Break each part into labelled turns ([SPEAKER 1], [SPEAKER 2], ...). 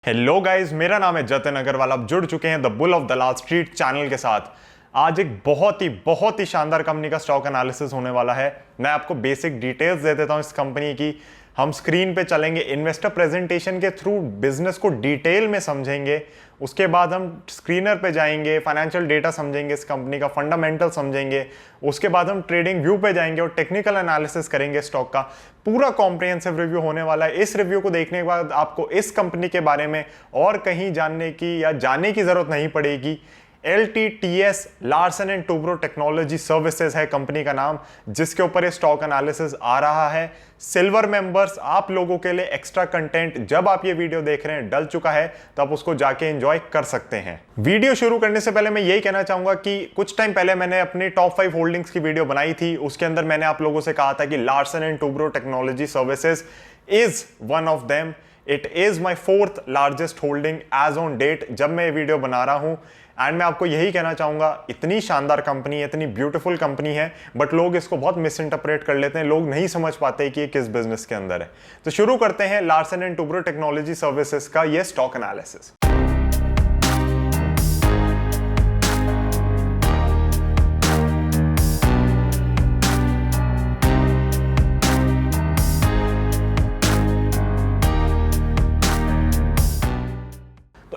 [SPEAKER 1] Hello guys, मेरा नाम है जतिन अग्रवाल। आप जुड़ चुके हैं the bull of Dalal street channel के साथ। आज एक बहुत ही शानदार कंपनी का स्टॉक एनालिसिस होने वाला है। मैं आपको बेसिक डिटेल्स दे देता हूं इस कंपनी की। हम स्क्रीन पे चलेंगे, इन्वेस्टर प्रेजेंटेशन के थ्रू बिजनेस को डिटेल में समझेंगे। उसके बाद हम स्क्रीनर पे जाएंगे, फाइनेंशियल डेटा समझेंगे, इस कंपनी का फंडामेंटल समझेंगे। उसके बाद हम ट्रेडिंग व्यू पे जाएंगे और टेक्निकल एनालिसिस करेंगे स्टॉक का। पूरा कॉम्प्रिहेंसिव रिव्यू होने वाला है। इस रिव्यू को देखने के बाद आपको इस कंपनी के बारे में और कहीं जानने की या जानने की जरूरत नहीं पड़ेगी। LTTS Larsen and Toubro technology services है कंपनी का नाम, जिसके ऊपर ये स्टॉक एनालिसिस आ रहा है। सिल्वर मेंबर्स, आप लोगों के लिए एक्स्ट्रा कंटेंट जब आप ये वीडियो देख रहे हैं डल चुका है, तो आप उसको जाके एंजॉय कर सकते हैं। वीडियो शुरू करने से पहले मैं यही कहना चाहूंगा कि कुछ टाइम पहले मैंने अपनी टॉप 5 होल्डिंग्स की वीडियो बनाई थी। उसके अंदर मैंने आप लोगों से कहा था कि Larsen and Toubro technology services is one of them. It is my 4th largest holding as on date, जब मैं ये वीडियो बना रहा हूं। एंड मैं आपको यही कहना चाहूंगा, इतनी शानदार कंपनी है, इतनी ब्यूटीफुल कंपनी है, बट लोग इसको बहुत मिस इंटरप्रेट कर लेते हैं। लोग नहीं समझ पाते कि ये किस बिजनेस के अंदर है। तो शुरू करते हैं Larsen and Toubro technology services का ये स्टॉक एनालिसिस।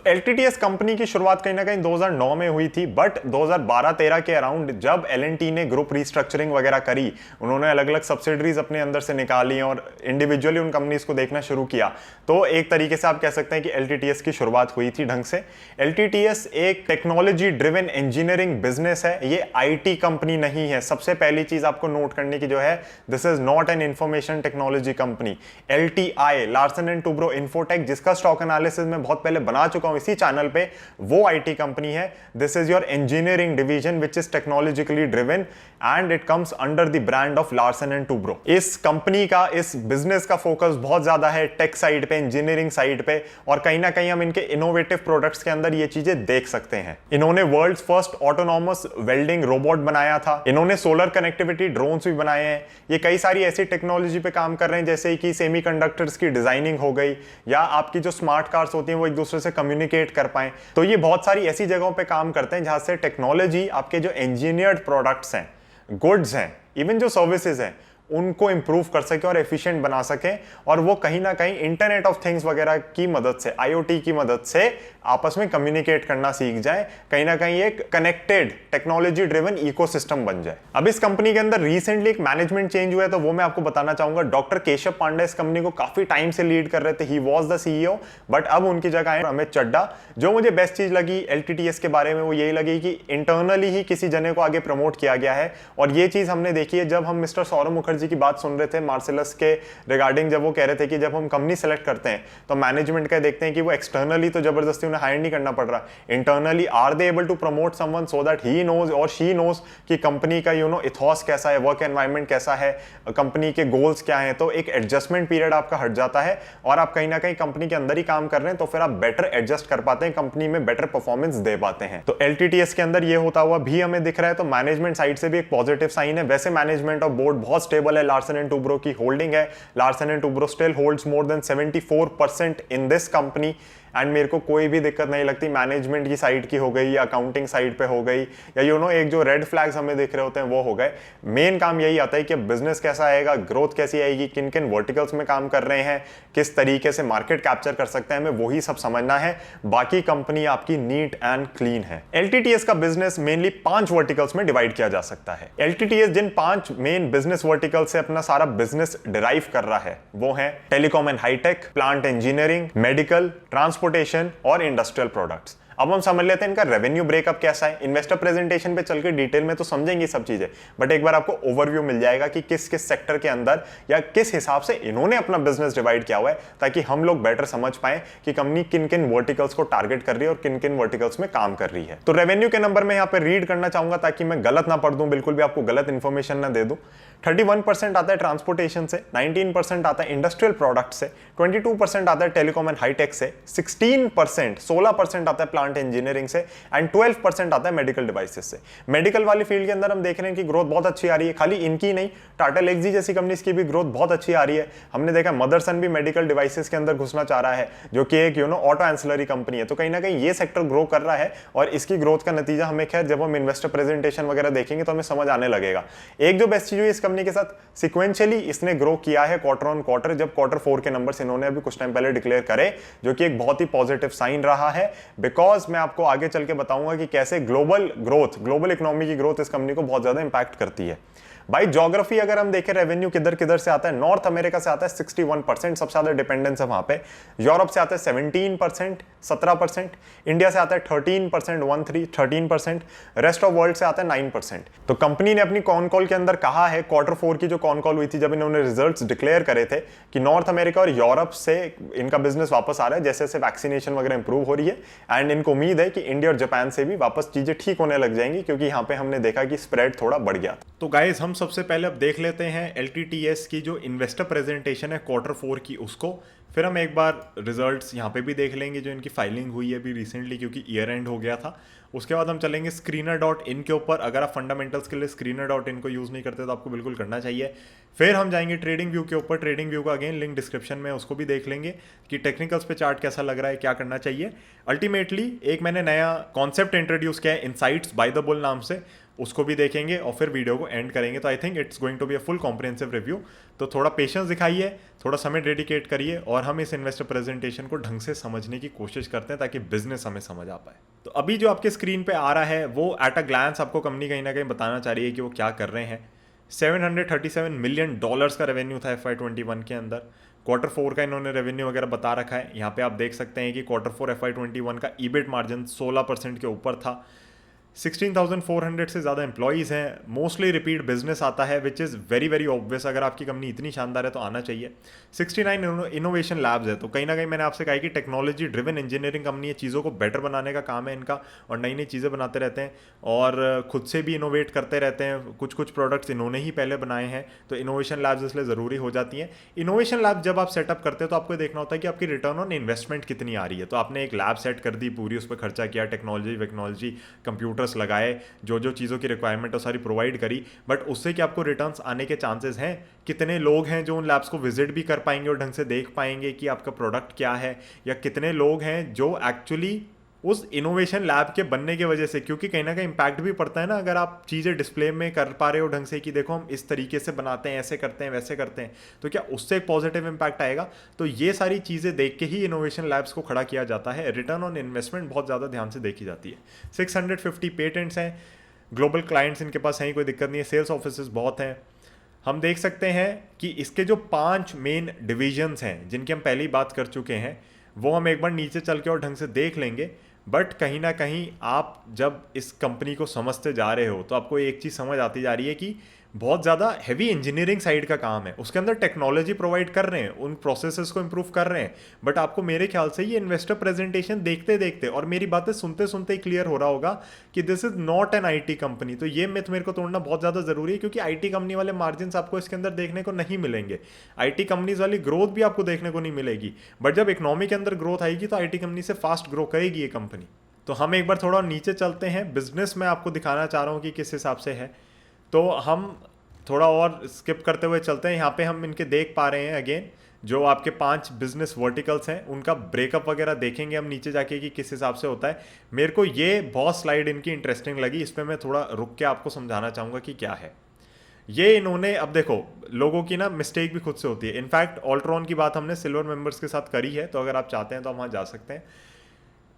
[SPEAKER 1] LTTS कंपनी की शुरुआत कहीं ना कहीं 2009 में हुई थी, बट 2012-13 के अराउंड जब L&T ने ग्रुप रीस्ट्रक्चरिंग वगैरह करी, उन्होंने अलग अलग सब्सिडरीज अपने अंदर से निकाली और इंडिविजुअली उन कंपनीज को देखना शुरू किया। तो एक तरीके से आप कह सकते हैं कि LTTS की शुरुआत हुई थी ढंग से। LTTS एक टेक्नोलॉजी ड्रिवन इंजीनियरिंग बिजनेस है, ये IT कंपनी नहीं है। सबसे पहली चीज आपको नोट करने की जो है, this is not an information technology company. LTI Larsen and Toubro infotech, जिसका स्टॉक एनालिसिस में बहुत पहले बना चुका हूं इसी चैनल पे, वो IT कंपनी है। This is your engineering division which is technologically driven and it comes under the brand of Larsen and Toubro. इस कंपनी का, इस बिजनेस का फोकस बहुत ज्यादा है टेक साइड पे, इंजीनियरिंग साइड पे, और कहीं ना कहीं हम इनके इनोवेटिव प्रोडक्ट्स के अंदर ये चीजें देख सकते हैं। इन्होंने world's first autonomous welding robot बनाया था। इन्होंने सोलर कनेक्टिविटी ड्रोन्स भी बनाए हैं। ये कई सारी ऐसी टेक्नोलॉजी पे काम कर रहे हैं, जैसे कि सेमीकंडक्टर्स की डिजाइनिंग हो गई, या आपकी जो स्मार्ट कार्स होती हैं वो एक दूसरे से कम्युनिकेट कर पाए। तो ये बहुत सारी ऐसी जगहों पे काम करते हैं जहां से टेक्नोलॉजी आपके जो इंजीनियर्ड प्रोडक्ट्स हैं, गुड्स हैं, इवन जो सर्विसेज हैं, उनको इंप्रूव कर सके और एफिशिएंट बना सके। और वो कहीं ना कहीं इंटरनेट ऑफ थिंग्स वगैरह की मदद से, IoT की मदद से आपस में कम्युनिकेट करना सीख जाए। कहीं ना कहीं एक कनेक्टेड टेक्नोलॉजी ड्रिवन इकोसिस्टम बन जाए। अब इस कंपनी के अंदर रिसेंटली एक मैनेजमेंट चेंज हुआ है, तो वो मैं आपको बताना चाहूंगा। डॉक्टर केशव पांडे इस कंपनी को काफी टाइम से लीड कर रहे थे, he was the CEO, but अब उनकी जगह है अमित चड्डा। जो मुझे बेस्ट चीज लगी LTTS के बारे में वो यही लगी कि इंटरनली ही किसी जने को आगे प्रमोट किया गया है। और ये चीज हमने देखी है जब हम मिस्टर सौरभ मुखर्जी की बात सुन रहे थे मार्सेलस के रिगार्डिंग, जब वो कह रहे थे कि जब हम कंपनी सेलेक्ट करते हैं तो मैनेजमेंट का देखते हैं कि वो एक्सटर्नली तो जबरदस्ती उन्हें हायर नहीं करना पड़ रहा, internally are they able to promote someone so that he knows और शी नोज कि कंपनी का इथॉस कैसा है, वर्क एनवायरनमेंट कैसा है, कंपनी के गोल्स क्या हैं। तो एक एडजस्टमेंट पीरियड आपका हट जाता है और आप कहीं ना कहीं कंपनी के अंदर ही काम कर रहे हैं, तो फिर आप बेटर एडजस्ट कर पाते हैं, कंपनी में बेटर परफॉर्मेंस दे पाते हैं। तो LTTS के अंदर ये होता हुआ भी हमें दिख रहा है, तो मैनेजमेंट साइड से भी एक पॉजिटिव साइन है। वैसे मैनेजमेंट और बोर्ड बहुत स्टेबल है। लार्सन एंड टूब्रो की होल्डिंग है। Larsen and Toubro still holds more than 74% in this company. And मेरे को कोई भी दिक्कत नहीं लगती, मैनेजमेंट की साइड की हो गई या अकाउंटिंग साइड पे हो गई, या एक जो रेड फ्लैग्स हमें दिख रहे होते हैं वो हो गए। मेन काम यही आता है कि बिजनेस कैसा आएगा, ग्रोथ कैसी आएगी, किन किन वर्टिकल्स में काम कर रहे हैं, किस तरीके से मार्केट कैप्चर कर सकते हैं, हमें वही सब समझना है। बाकी कंपनी आपकी नीट एंड क्लीन है। LTTS का बिजनेस मेनली 5 वर्टिकल्स में डिवाइड किया जा सकता है। LTTS जिन 5 मेन बिजनेस वर्टिकल से अपना सारा बिजनेस डिराइव कर रहा है वो है telecom and high tech, plant engineering, medical, transportation और इंडस्ट्रियल प्रोडक्ट्स। अब हम समझ लेते हैं इनका रेवेन्यू ब्रेकअप कैसा है। इन्वेस्टर प्रेजेंटेशन पे चल के डिटेल में तो समझेंगे सब चीजें, बट एक बार आपको ओवरव्यू मिल जाएगा कि किस किस सेक्टर के अंदर या किस हिसाब से इन्होंने अपना बिजनेस डिवाइड किया हुआ है, ताकि हम लोग बेटर समझ पाए कि कंपनी किन किन वर्टिकल्स को टारगेट कर रही है और किन किन वर्टिकल्स में काम कर रही है। तो रेवेन्यू के नंबर में यहाँ पे रीड करना चाहूंगा ताकि मैं गलत ना पढ़ दूं, बिल्कुल भी आपको गलत इंफॉर्मेशन ना दे दूं। 31% आता है ट्रांसपोर्टेशन से, 19% आता है इंडस्ट्रियल प्रोडक्ट से, 22% आता है टेलीकॉम एंड हाईटेक से, 16% आता है प्लांट इंजीनियरिंग से एंड 12% आता है मेडिकल डिवाइसेस से। मेडिकल वाली फील्ड के अंदर हम देख रहे हैं कि ग्रोथ बहुत अच्छी आ रही है, खाली इनकी नहीं, टाटा एल्क्सी जैसी कंपनीज की भी ग्रोथ बहुत अच्छी आ रही है। हमने देखा मदरसन भी मेडिकल डिवाइसेस के अंदर घुसना चाह रहा है, जो कि एक ऑटो एंसिलरी कंपनी है। तो कहीं ना कहीं ये सेक्टर ग्रो कर रहा है और इसकी ग्रोथ का नतीजा हमें खैर जब हम इन्वेस्टर प्रेजेंटेशन वगैरह देखेंगे तो हमें समझ आने लगेगा। एक जो बेस्ट चीज हुई इस कंपनी के साथ, सिक्वेंशियली इसने ग्रो किया है क्वार्टर ऑन क्वार्टर, जब Q4 के नंबर्स इन्होंने अभी कुछ टाइम पहले डिक्लेयर करे, जो कि एक बहुत ही पॉजिटिव साइन रहा है। बिकॉज मैं आपको आगे चल के बताऊंगा कि कैसे ग्लोबल ग्रोथ, ग्लोबल इकोनॉमी की ग्रोथ इस कंपनी को बहुत ज्यादा इंपैक्ट करती है। भाई ज्योग्राफी अगर हम देखें, रेवेन्यू किधर किधर से आता है, नॉर्थ अमेरिका से आता है 61%, सबसे ज्यादा डिपेंडेंस है वहां पे। यूरोप से आता है 17%, 17%, इंडिया से आता है 13%, रेस्ट ऑफ वर्ल्ड से आता है 9%। तो कंपनी ने अपनी कॉन कॉल के अंदर कहा है, Q4 की जो कॉन कॉल हुई थी जब इन्होंने रिजल्ट्स डिक्लेयर करे थे, कि नॉर्थ अमेरिका और यूरोप से इनका बिजनेस वापस आ रहा है, जैसे जैसे वैक्सीनेशन वगैरह इंप्रूव हो रही है। एंड इनको उम्मीद है कि इंडिया और जापान से भी वापस चीजें ठीक होने लग जाएंगी, क्योंकि यहाँ पे हमने देखा कि स्प्रेड थोड़ा बढ़ गया।
[SPEAKER 2] तो गाइज हम सबसे पहले अब देख लेते हैं LTTS की जो इन्वेस्टर प्रेजेंटेशन है Q4 की, उसको फिर हम एक बार रिजल्ट्स यहाँ पे भी देख लेंगे जो इनकी फाइलिंग हुई है अभी रिसेंटली, क्योंकि ईयर एंड हो गया था। उसके बाद हम चलेंगे Screener.in के ऊपर। अगर आप फंडामेंटल्स के लिए Screener.in को यूज़ नहीं करते तो आपको बिल्कुल करना चाहिए। फिर हम जाएंगे ट्रेडिंग व्यू के ऊपर। ट्रेडिंग व्यू का अगेन लिंक डिस्क्रिप्शन में, उसको भी देख लेंगे कि टेक्निकल्स पे चार्ट कैसा लग रहा है, क्या करना चाहिए। अल्टीमेटली एक मैंने नया कॉन्सेप्ट इंट्रोड्यूस किया है इनसाइट्स बाय द बुल नाम से, उसको भी देखेंगे और फिर वीडियो को एंड करेंगे। तो I think it's going to be a full comprehensive review. तो थोड़ा पेशेंस दिखाइए, थोड़ा समय डेडिकेट करिए और हम इस इन्वेस्टर प्रेजेंटेशन को ढंग से समझने की कोशिश करते हैं ताकि बिजनेस हमें समझ आ पाए। तो अभी जो आपके स्क्रीन पे आ रहा है वो एट अ ग्लैंस आपको कंपनी कहीं ना कहीं बताना चाह रही है कि वो क्या कर रहे हैं। $737 मिलियन का रेवेन्यू था FY21 के अंदर। Q4 का इन्होंने रेवेन्यू वगैरह बता रखा है। यहाँ पे आप देख सकते हैं कि Q4 FY21 का EBIT मार्जिन 16% के ऊपर था। 16,400 से ज़्यादा एम्प्लॉयज़ हैं, मोस्टली रिपीट बिजनेस आता है, which is very very obvious. अगर आपकी कंपनी इतनी शानदार है तो आना चाहिए। 69 इनोवेशन लैब्स है, तो कहीं ना कहीं मैंने आपसे कहा कि टेक्नोलॉजी ड्रिवन इंजीनियरिंग कंपनी है, चीज़ों को बेटर बनाने का काम है इनका और नई नई चीज़ें बनाते रहते हैं और खुद से भी इनोवेट करते रहते हैं। कुछ कुछ प्रोडक्ट्स इन्होंने ही पहले बनाए हैं, तो इनोवेशन लैब्स इसलिए ज़रूरी हो जाती हैं। इनोवेशन लैब जब आप सेटअप करते हैं तो आपको देखना होता है कि आपकी रिटर्न ऑन इन्वेस्टमेंट कितनी आ रही है। तो आपने एक लैब सेट कर दी पूरी, उस पर खर्चा किया, टेक्नोलॉजी कंप्यूटर्स लगाए, जो जो चीज़ों की रिक्वायरमेंट है सारी प्रोवाइड करी, बट उससे कि आपको रिटर्न्स आने के चांसेस हैं। कितने लोग हैं जो उन लैब्स को विजिट भी कर पाएंगे और ढंग से देख पाएंगे कि आपका प्रोडक्ट क्या है, या कितने लोग हैं जो एक्चुअली उस इनोवेशन लैब के बनने की वजह से, क्योंकि कहीं ना कहीं इंपैक्ट भी पड़ता है ना अगर आप चीज़ें डिस्प्ले में कर पा रहे हो ढंग से कि देखो हम इस तरीके से बनाते हैं, ऐसे करते हैं, वैसे करते हैं, तो क्या उससे एक पॉजिटिव इंपैक्ट आएगा। तो ये सारी चीज़ें देख के ही इनोवेशन लैब्स को खड़ा किया जाता है। रिटर्न ऑन इन्वेस्टमेंट बहुत ज़्यादा ध्यान से देखी जाती है। 650 पेटेंट्स हैं, ग्लोबल क्लाइंट्स इनके पास हैं, कोई दिक्कत नहीं है। सेल्स ऑफिसेस बहुत हैं। हम देख सकते हैं कि इसके जो 5 मेन डिविजन्स हैं जिनकी हम पहले ही बात कर चुके हैं, वो हम एक बार नीचे चल के और ढंग से देख लेंगे। बट कहीं ना कहीं आप जब इस कंपनी को समझते जा रहे हो तो आपको एक चीज़ समझ आती जा रही है कि बहुत ज़्यादा हैवी इंजीनियरिंग साइड का काम है, उसके अंदर टेक्नोलॉजी प्रोवाइड कर रहे हैं, उन प्रोसेसेस को इंप्रूव कर रहे हैं। बट आपको मेरे ख्याल से ये इन्वेस्टर प्रेजेंटेशन देखते देखते और मेरी बातें सुनते सुनते ही क्लियर हो रहा होगा कि this is not an IT company. तो ये मिथ मेरे को तोड़ना बहुत ज़्यादा ज़रूरी है, क्योंकि IT कंपनी वाले मार्जिन आपको इसके अंदर देखने को नहीं मिलेंगे। IT कंपनीज वाली ग्रोथ भी आपको देखने को नहीं मिलेगी। बट जब इकोनॉमी के अंदर ग्रोथ आएगी तो IT कंपनी से फास्ट ग्रो करेगी ये कंपनी। तो हम एक बार थोड़ा नीचे चलते हैं। बिजनेस में आपको दिखाना चाह रहा हूँ कि किस हिसाब से है, तो हम थोड़ा और स्किप करते हुए चलते हैं। यहाँ पे हम इनके देख पा रहे हैं अगेन जो आपके 5 बिजनेस वर्टिकल्स हैं, उनका ब्रेकअप वगैरह देखेंगे हम नीचे जाके कि किस हिसाब से होता है। मेरे को ये बहुत स्लाइड इनकी इंटरेस्टिंग लगी, इस पर मैं थोड़ा रुक के आपको समझाना चाहूँगा कि क्या है ये इन्होंने। अब देखो लोगों की ना मिस्टेक भी खुद से होती है। इनफैक्ट ऑल्ट्रॉन की बात हमने सिल्वर मेंबर्स के साथ करी है, तो अगर आप चाहते हैं तो हम वहाँ जा सकते हैं।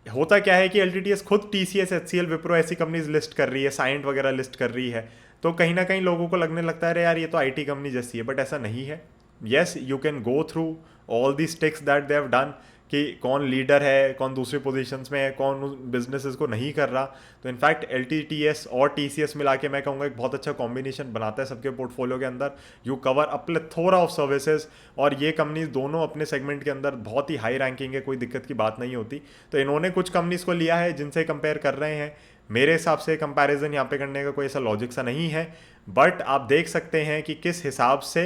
[SPEAKER 2] होता क्या है कि LTTS खुद TCS, HCL, विप्रो ऐसी कंपनीज लिस्ट कर रही है, साइंट वगैरह लिस्ट कर रही है, तो कहीं ना कहीं लोगों को लगने लगता है अरे यार ये तो IT कंपनी जैसी है, बट ऐसा नहीं है। Yes, you can go through all the sticks that they have done कि कौन लीडर है, कौन दूसरी पोजीशंस में है, कौन बिजनेसेस को नहीं कर रहा। तो इनफैक्ट LTTS और TCS मिला के मैं कहूँगा एक बहुत अच्छा कॉम्बिनेशन बनाता है सबके पोर्टफोलियो के अंदर। You cover a plethora of services, और ये कंपनीज दोनों अपने सेगमेंट के अंदर बहुत ही हाई रैंकिंग है, कोई दिक्कत की बात नहीं होती। तो इन्होंने कुछ कंपनीज को लिया है जिनसे कंपेयर कर रहे हैं। मेरे हिसाब से कंपैरिजन यहाँ पे करने का कोई ऐसा लॉजिक सा नहीं है, बट आप देख सकते हैं कि किस हिसाब से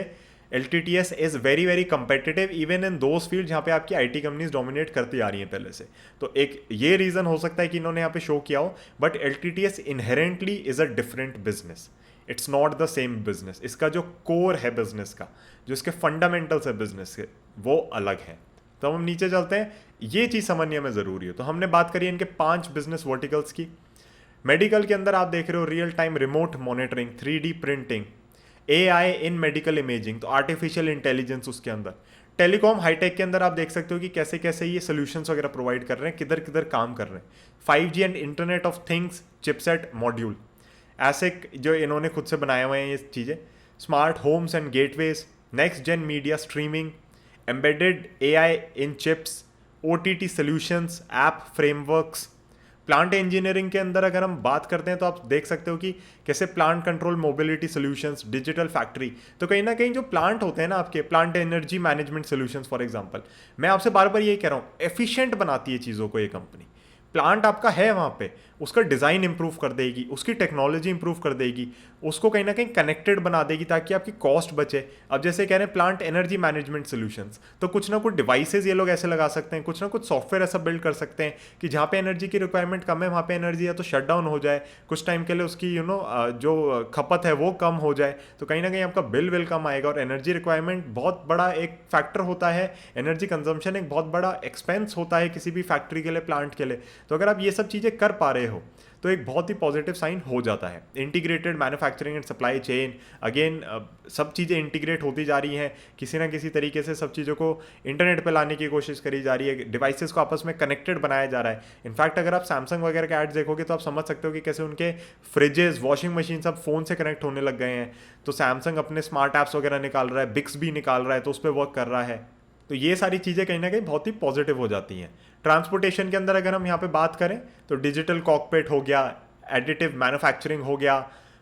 [SPEAKER 2] LTTS is very very competitive even in those field जहाँ पे आपकी IT कंपनीज डोमिनेट करती आ रही हैं पहले से। तो एक ये रीज़न हो सकता है कि इन्होंने यहाँ पे शो किया हो, but LTTS inherently is a different business, it's not the same business. इसका जो कोर है बिजनेस का, जो इसके फंडामेंटल्स है बिजनेस के, वो अलग है। तो हम नीचे चलते हैं, ये चीज़ समझने में ज़रूरी है। तो हमने बात करी इनके 5 बिजनेस वर्टिकल्स की। मेडिकल के अंदर आप देख रहे हो real time remote monitoring, 3D printing, AI इन मेडिकल इमेजिंग, तो आर्टिफिशियल इंटेलिजेंस उसके अंदर। टेलीकॉम हाईटेक के अंदर आप देख सकते हो कि कैसे कैसे ये सोल्यूशंस वगैरह प्रोवाइड कर रहे हैं, किधर किधर काम कर रहे हैं। 5G and internet of things, chipset module, ऐसे जो इन्होंने खुद से बनाए हुए हैं ये चीज़ें। Smart homes and gateways, next gen media streaming, embedded AI in chips, OTT solutions, app frameworks. Plant engineering के अंदर अगर हम बात करते हैं तो आप देख सकते हो कि कैसे plant control mobility solutions, digital factory. तो कहीं ना कहीं जो प्लांट होते हैं ना आपके, plant energy management solutions for example, मैं आपसे बार बार यही कह रहा हूँ, एफिशिएंट बनाती है चीज़ों को ये कंपनी। प्लांट आपका है वहाँ पे, उसका डिज़ाइन इंप्रूव कर देगी, उसकी टेक्नोलॉजी इंप्रूव कर देगी, उसको कहीं ना कहीं कनेक्टेड बना देगी ताकि आपकी कॉस्ट बचे। अब जैसे कह रहे हैं प्लांट एनर्जी मैनेजमेंट सॉल्यूशंस, तो कुछ ना कुछ डिवाइसेज ये लोग ऐसे लगा सकते हैं, कुछ ना कुछ सॉफ्टवेयर ऐसा बिल्ड कर सकते हैं कि जहाँ पे एनर्जी की रिक्वायरमेंट कम है वहाँ पे एनर्जी या तो शट डाउन हो जाए, कुछ टाइम के लिए उसकी जो खपत है वो कम हो जाए, तो कहीं ना कहीं आपका बिल कम आएगा। और एनर्जी रिक्वायरमेंट बहुत बड़ा एक फैक्टर होता है, एनर्जी कंजम्पशन एक बहुत बड़ा एक्सपेंस होता है किसी भी फैक्ट्री के लिए, प्लांट के लिए। तो अगर आप ये सब चीज़ें कर पा रहे हो तो एक बहुत ही पॉजिटिव साइन हो जाता है। Integrated manufacturing and supply chain, again सब चीज़ें इंटीग्रेट होती जा रही हैं, किसी ना किसी तरीके से सब चीज़ों को इंटरनेट पे लाने की कोशिश करी जा रही है, डिवाइसेस को आपस में कनेक्टेड बनाया जा रहा है। इनफैक्ट अगर आप सैमसंग वगैरह के एड्स देखोगे तो आप समझ सकते हो कि कैसे उनके फ्रिजेस, वॉशिंग मशीन सब फ़ोन से कनेक्ट होने लग गए हैं। तो सैमसंग अपने स्मार्ट ऐप्स वगैरह निकाल रहा है, बिक्स भी निकाल रहा है, तो उस पर वर्क कर रहा है। तो ये सारी चीज़ें कहीं ना कहीं बहुत ही पॉजिटिव हो जाती हैं। ट्रांसपोर्टेशन के अंदर अगर हम यहाँ पे बात करें तो डिजिटल कॉकपिट हो गया, एडिटिव मैन्युफैक्चरिंग हो गया,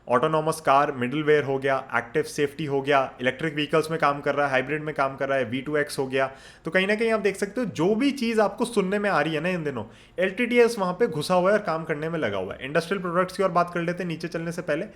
[SPEAKER 2] ऑटोनॉमस कार मिडलवेयर हो गया, एक्टिव सेफ्टी हो गया, इलेक्ट्रिक व्हीकल्स में काम कर रहा है, हाइब्रिड में काम कर रहा है, V2X हो गया। तो कहीं ना कहीं आप देख सकते हो जो भी चीज़ आपको सुनने में आ रही है ना इन दिनों, LTTS वहाँ पे घुसा हुआ है और काम करने में लगा हुआ है। इंडस्ट्रियल प्रोडक्ट्स की और बात कर लेते हैं नीचे चलने से पहले।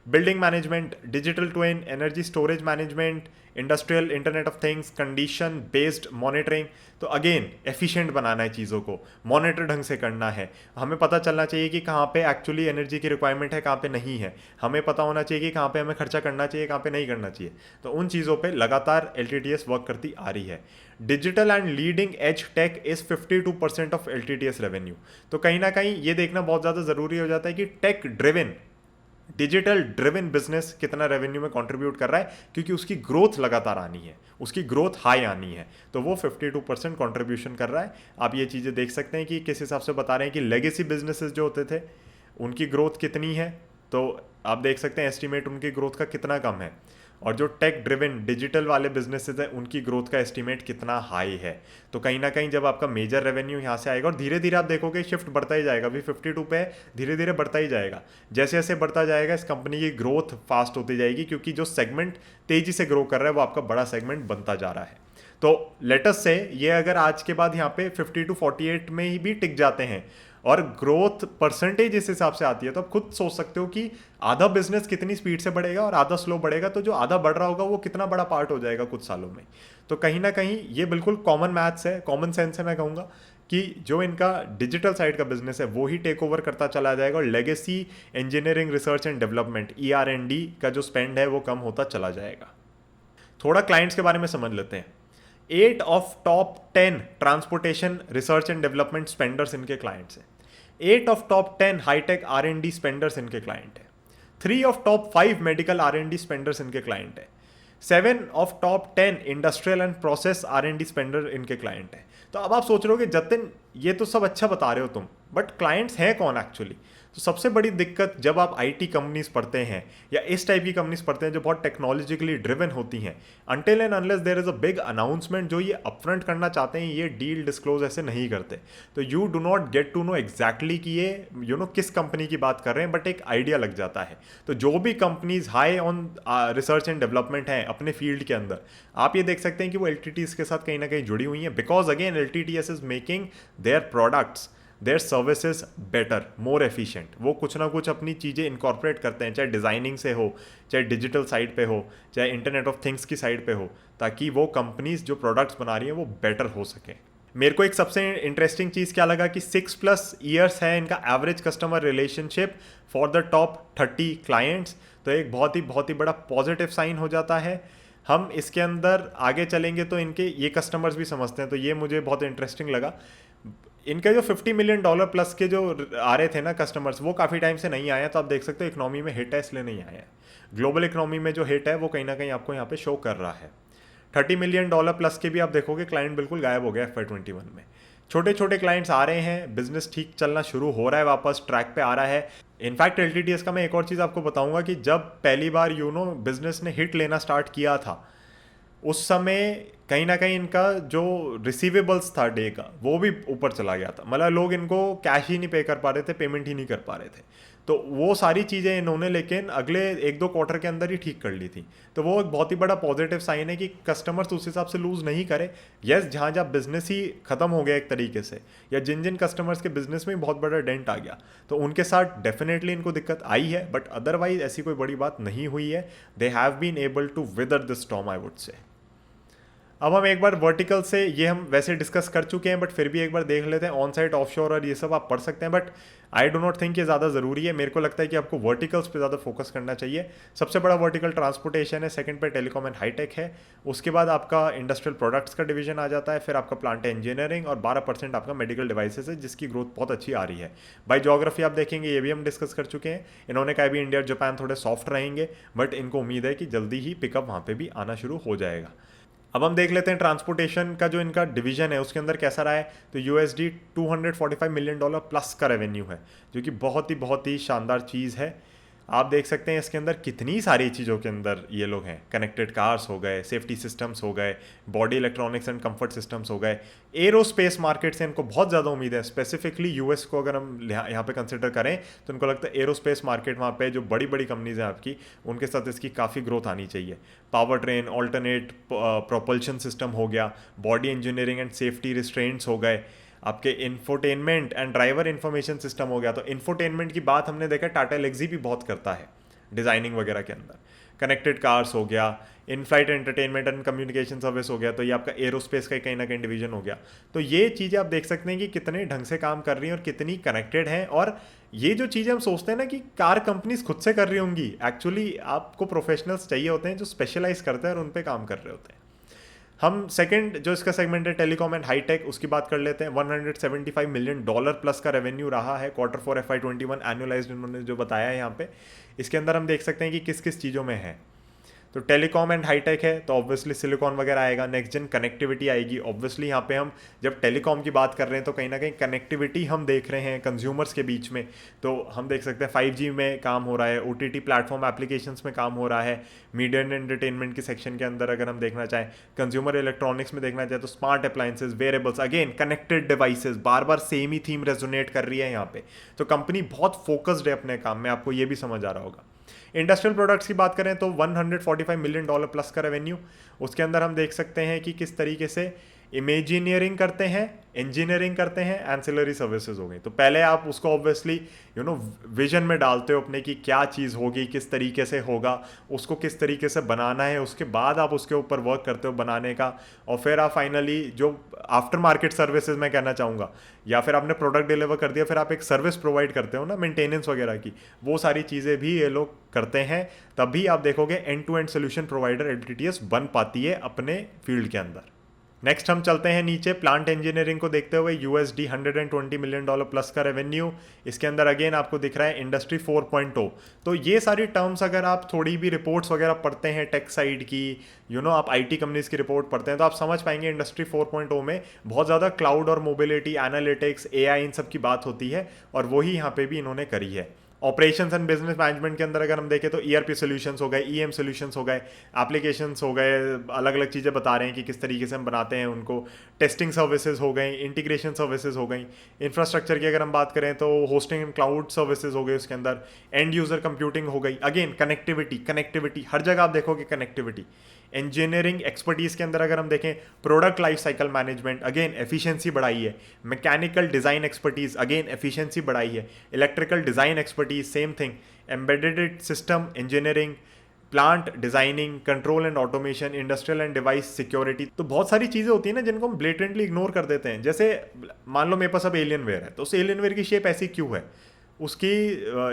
[SPEAKER 2] Building management, digital twin, energy storage management, industrial internet of things, condition based monitoring. तो अगेन एफिशिएंट बनाना है चीज़ों को, मॉनिटर ढंग से करना है, हमें पता चलना चाहिए कि कहाँ पे एक्चुअली एनर्जी की रिक्वायरमेंट है, कहाँ पे नहीं है, हमें पता होना चाहिए कि कहाँ पे हमें खर्चा करना चाहिए, कहाँ पे नहीं करना चाहिए। तो उन चीज़ों पे लगातार LTTS वर्क करती आ रही है। Digital and leading edge tech is 52% of LTTS revenue. तो कहीं ना कहीं ये देखना बहुत ज़्यादा ज़रूरी हो जाता है कि tech driven, digital driven business कितना रेवेन्यू में कंट्रीब्यूट कर रहा है, क्योंकि उसकी ग्रोथ लगातार आनी है, उसकी ग्रोथ हाई आनी है, तो वो 52% कंट्रीब्यूशन कर रहा है। आप ये चीज़ें देख सकते हैं कि किस हिसाब से बता रहे हैं कि लेगेसी बिजनेसेस जो होते थे उनकी ग्रोथ कितनी है, तो आप देख सकते हैं एस्टिमेट उनकी ग्रोथ का कितना कम है, और जो टेक ड्रिवन डिजिटल वाले बिजनेसेस हैं उनकी ग्रोथ का एस्टीमेट कितना हाई है। तो कहीं ना कहीं जब आपका मेजर रेवेन्यू यहाँ से आएगा, और धीरे धीरे आप देखोगे शिफ्ट बढ़ता ही जाएगा, अभी 52 पे है, धीरे धीरे बढ़ता ही जाएगा। जैसे जैसे बढ़ता जाएगा इस कंपनी की ग्रोथ फास्ट होती जाएगी, क्योंकि जो सेगमेंट तेज़ी से ग्रो कर रहा है वो आपका बड़ा सेगमेंट बनता जा रहा है। तो लेटस से ये अगर आज के बाद यहाँ पे 50 to 48 में ही भी टिक जाते हैं और ग्रोथ परसेंटेज इस हिसाब से आती है, तो आप खुद सोच सकते हो कि आधा बिजनेस कितनी स्पीड से बढ़ेगा और आधा स्लो बढ़ेगा, तो जो आधा बढ़ रहा होगा वो कितना बड़ा पार्ट हो जाएगा कुछ सालों में। तो कहीं ना कहीं ये बिल्कुल कॉमन मैथ्स है, कॉमन सेंस है, मैं कहूँगा कि जो इनका डिजिटल साइड का बिजनेस है वो ही टेक ओवर करता चला जाएगा, और legacy engineering research and development ER&D का जो स्पेंड है वो कम होता चला जाएगा। थोड़ा क्लाइंट्स के बारे में समझ लेते हैं। 8 of top 10 transportation research and development spenders इनके क्लाइंट्स हैं। 8 of top 10 high tech R&D spenders इनके क्लाइंट है। 3 of top 5 medical R&D spenders इनके क्लाइंट है। 7 of top 10 industrial and process R&D spender इनके क्लाइंट है। तो अब आप सोच रहे हो कि जतिन ये तो सब अच्छा बता रहे हो तुम, बट क्लाइंट्स हैं कौन एक्चुअली? तो सबसे बड़ी दिक्कत जब आप IT कंपनीज पढ़ते हैं या इस टाइप की कंपनीज पढ़ते हैं जो बहुत टेक्नोलॉजिकली ड्रिवन होती हैं, until and unless there is a big announcement जो ये अपफ्रंट करना चाहते हैं, ये डील डिस्क्लोज ऐसे नहीं करते। तो you do not get to know exactly कि ये किस कंपनी की बात कर रहे हैं, बट एक आइडिया लग जाता है। तो जो भी companies high on research and development हैं अपने फील्ड के अंदर, आप ये देख सकते हैं कि वो LTTS के साथ कहीं ना कहीं जुड़ी हुई हैं, because again LTTS is making their products their services better, more efficient. वो कुछ ना कुछ अपनी चीज़ें इनकॉर्पोरेट करते हैं, चाहे डिज़ाइनिंग से हो, चाहे डिजिटल साइड पे हो, चाहे इंटरनेट ऑफ थिंग्स की साइड पे हो, ताकि वो कंपनीज जो प्रोडक्ट्स बना रही हैं वो बेटर हो सके। मेरे को एक सबसे इंटरेस्टिंग चीज़ क्या लगा कि 6+ ईयर्स है इनका average customer relationship for the top 30 clients. तो एक बहुत ही बड़ा पॉजिटिव साइन हो जाता है। हम इसके अंदर आगे चलेंगे तो इनके ये कस्टमर्स भी समझते हैं, तो ये मुझे बहुत इंटरेस्टिंग लगा। इनका जो $50 मिलियन प्लस के जो आ रहे थे ना कस्टमर्स, वो काफ़ी टाइम से नहीं आए हैं। तो आप देख सकते हो इकोनॉमी में हिट है, इसलिए नहीं आए हैं। ग्लोबल इकोनॉमी में जो हिट है वो कहीं ना कहीं आपको यहाँ पे शो कर रहा है। $30 मिलियन प्लस के भी आप देखोगे क्लाइंट बिल्कुल गायब हो गया FY21 में। छोटे छोटे क्लाइंट्स आ रहे हैं, बिजनेस ठीक चलना शुरू हो रहा है, वापस ट्रैक पे आ रहा है। इनफैक्ट LTTS का मैं एक और चीज़ आपको बताऊंगा कि जब पहली बार बिजनेस ने हिट लेना स्टार्ट किया था, उस समय कहीं ना कहीं इनका जो रिसीवेबल्स था डे का वो भी ऊपर चला गया था। मतलब लोग इनको कैश ही नहीं पे कर पा रहे थे, पेमेंट ही नहीं कर पा रहे थे। तो वो सारी चीज़ें इन्होंने लेकिन अगले 1-2 क्वार्टर के अंदर ही ठीक कर ली थी। तो वो एक बहुत ही बड़ा पॉजिटिव साइन है कि कस्टमर्स उस हिसाब से लूज़ नहीं करे। यस, जहाँ जहाँ बिजनेस ही ख़त्म हो गया एक तरीके से, या जिन जिन कस्टमर्स के बिजनेस में बहुत बड़ा डेंट आ गया, तो उनके साथ डेफिनेटली इनको दिक्कत आई है, बट अदरवाइज ऐसी कोई बड़ी बात नहीं हुई है। They have been able to weather the storm, I would say. अब हम एक बार वर्टिकल से, ये हम वैसे डिस्कस कर चुके हैं, बट फिर भी एक बार देख लेते हैं। ऑन साइट, ऑफशोर और ये सब आप पढ़ सकते हैं, but I do not think ये ज़्यादा ज़रूरी है। मेरे को लगता है कि आपको वर्टिकल्स पे ज़्यादा फोकस करना चाहिए। सबसे बड़ा वर्टिकल ट्रांसपोर्टेशन है, सेकंड पे टेलीकॉम एंड हाईटेक है, उसके बाद आपका इंडस्ट्रियल प्रोडक्ट्स का डिवीजन आ जाता है, फिर आपका प्लांट इंजीनियरिंग, और 12% आपका मेडिकल डिवाइसेस है, जिसकी ग्रोथ बहुत अच्छी आ रही है। बाई ज्योग्राफी आप देखेंगे, ये भी हम डिस्कस कर चुके हैं। इन्होंने कहा भी इंडिया और जापान थोड़े सॉफ्ट रहेंगे, बट इनको उम्मीद है कि जल्दी ही पिकअप वहाँ पर भी आना शुरू हो जाएगा। अब हम देख लेते हैं ट्रांसपोर्टेशन का जो इनका डिवीजन है उसके अंदर कैसा रहा है। तो USD $245 मिलियन प्लस का रेवेन्यू है, जो कि बहुत ही शानदार चीज़ है। आप देख सकते हैं इसके अंदर कितनी सारी चीज़ों के अंदर ये लोग हैं। कनेक्टेड कार्स हो गए, सेफ्टी सिस्टम्स हो गए, body electronics and comfort systems हो गए। एरोस्पेस मार्केट से इनको बहुत ज़्यादा उम्मीद है, स्पेसिफिकली US को अगर हम यहाँ पे कंसिडर करें तो इनको लगता है एरोस्पेस मार्केट, वहाँ पे जो बड़ी बड़ी कंपनीज हैं आपकी, उनके साथ इसकी काफ़ी ग्रोथ आनी चाहिए। Power train, alternate propulsion system हो गया, body engineering and safety restraints हो गए, आपके infotainment and driver information system हो गया। तो इंफोटेनमेंट की बात हमने देखा टाटा एलेक्सी भी बहुत करता है डिज़ाइनिंग वगैरह के अंदर। कनेक्टेड कार्स हो गया, in flight entertainment and communication service हो गया, तो ये आपका एरोस्पेस का कहीं ना कहीं डिवीजन हो गया। तो ये चीज़ें आप देख सकते हैं कि कितने ढंग से काम कर रही हैं और कितनी कनेक्टेड हैं। और ये जो चीज़ें हम सोचते हैं ना कि कार कंपनीज खुद से कर रही होंगी, एक्चुअली आपको प्रोफेशनल्स चाहिए होते हैं जो स्पेशलाइज करते हैं और उन पर काम कर रहे होते हैं। हम सेकंड जो इसका सेगमेंट है टेलीकॉम एंड हाईटेक, उसकी बात कर लेते हैं। $175 मिलियन प्लस का रेवेन्यू रहा है Q4 FY21 एनुअलाइज्ड, इन्होंने जो बताया है यहाँ पे। इसके अंदर हम देख सकते हैं कि किस किस चीज़ों में है। तो टेलीकॉम एंड हाईटेक है तो ऑब्वियसली सिलिकॉन वगैरह आएगा, नेक्स्ट जेन कनेक्टिविटी आएगी। ऑब्वियसली यहाँ पे हम जब टेलीकॉम की बात कर रहे हैं तो कहीं ना कहीं कनेक्टिविटी हम देख रहे हैं कंज्यूमर्स के बीच में। तो हम देख सकते हैं 5G में काम हो रहा है, OTT प्लेटफॉर्म एप्लीकेशंस में काम हो रहा है, मीडिया एंड एंटरटेनमेंट के सेक्शन के अंदर अगर हम देखना चाहें, कंज्यूमर इलेक्ट्रॉनिक्स में देखना चाहें तो smart appliances, wearables, again connected devices, बार बार सेम ही थीम रेजोनेट कर रही है यहाँ पे। तो कंपनी बहुत फोकस्ड है अपने काम में, आपको ये भी समझ आ रहा होगा। इंडस्ट्रियल प्रोडक्ट्स की बात करें तो $145 मिलियन प्लस का रेवेन्यू, उसके अंदर हम देख सकते हैं कि किस तरीके से इमेजिनियरिंग करते हैं, इंजीनियरिंग करते हैं, एंसिलरी सर्विसेज हो गई। तो पहले आप उसको ऑब्वियसली विजन में डालते हो अपने की क्या चीज़ होगी, किस तरीके से होगा, उसको किस तरीके से बनाना है, उसके बाद आप उसके ऊपर वर्क करते हो बनाने का, और फिर आप फाइनली जो आफ्टर मार्केट सर्विसेज मैं कहना चाहूँगा, या फिर आपने प्रोडक्ट डिलीवर कर दिया, फिर आप एक सर्विस प्रोवाइड करते हो ना मेंटेनेंस वगैरह की, वो सारी चीज़ें भी ये लोग करते हैं। तभी आप देखोगे end to end solution provider LTTS बन पाती है अपने फील्ड के अंदर। नेक्स्ट हम चलते हैं नीचे, प्लांट इंजीनियरिंग को देखते हुए USD $120 मिलियन प्लस का रेवेन्यू। इसके अंदर अगेन आपको दिख रहा है इंडस्ट्री 4.0। तो ये सारी टर्म्स अगर आप थोड़ी भी रिपोर्ट्स वगैरह पढ़ते हैं टेक साइड की, आप IT कंपनीज की रिपोर्ट पढ़ते हैं, तो आप समझ पाएंगे इंडस्ट्री 4.0 में बहुत ज़्यादा क्लाउड और मोबिलिटी, एनालिटिक्स, AI इन सब की बात होती है, और वही यहाँ पे भी इन्होंने करी है। ऑपरेशंस एंड बिजनेस मैनेजमेंट के अंदर अगर हम देखें तो ERP सॉल्यूशंस हो गए, EM सॉल्यूशंस हो गए, एप्लीकेशंस हो गए, अलग अलग चीज़ें बता रहे हैं कि किस तरीके से हम बनाते हैं उनको, टेस्टिंग सर्विसेज हो गई, इंटीग्रेशन सर्विसेज हो गई, इंफ्रास्ट्रक्चर की अगर हम बात करें तो होस्टिंग एंड क्लाउड सर्विसेज हो गए, उसके अंदर एंड यूज़र कंप्यूटिंग हो गई, अगेन कनेक्टिविटी, हर जगह आप देखोगे कनेक्टिविटी। इंजीनियरिंग एक्सपर्टीज़ के अंदर अगर हम देखें product life cycle management, again efficiency बढ़ाई है। Mechanical design expertise, again efficiency बढ़ाई है। Electrical design expertise, same thing. Embedded system engineering, plant designing, control and automation, industrial and device security. तो बहुत सारी चीज़ें होती हैं ना जिनको हम ब्लेटेंटली इग्नोर कर देते हैं। जैसे मान लो मेरे पास अब एलियन वेयर है, तो उस एलियन वेयर की शेप ऐसी क्यों है, उसकी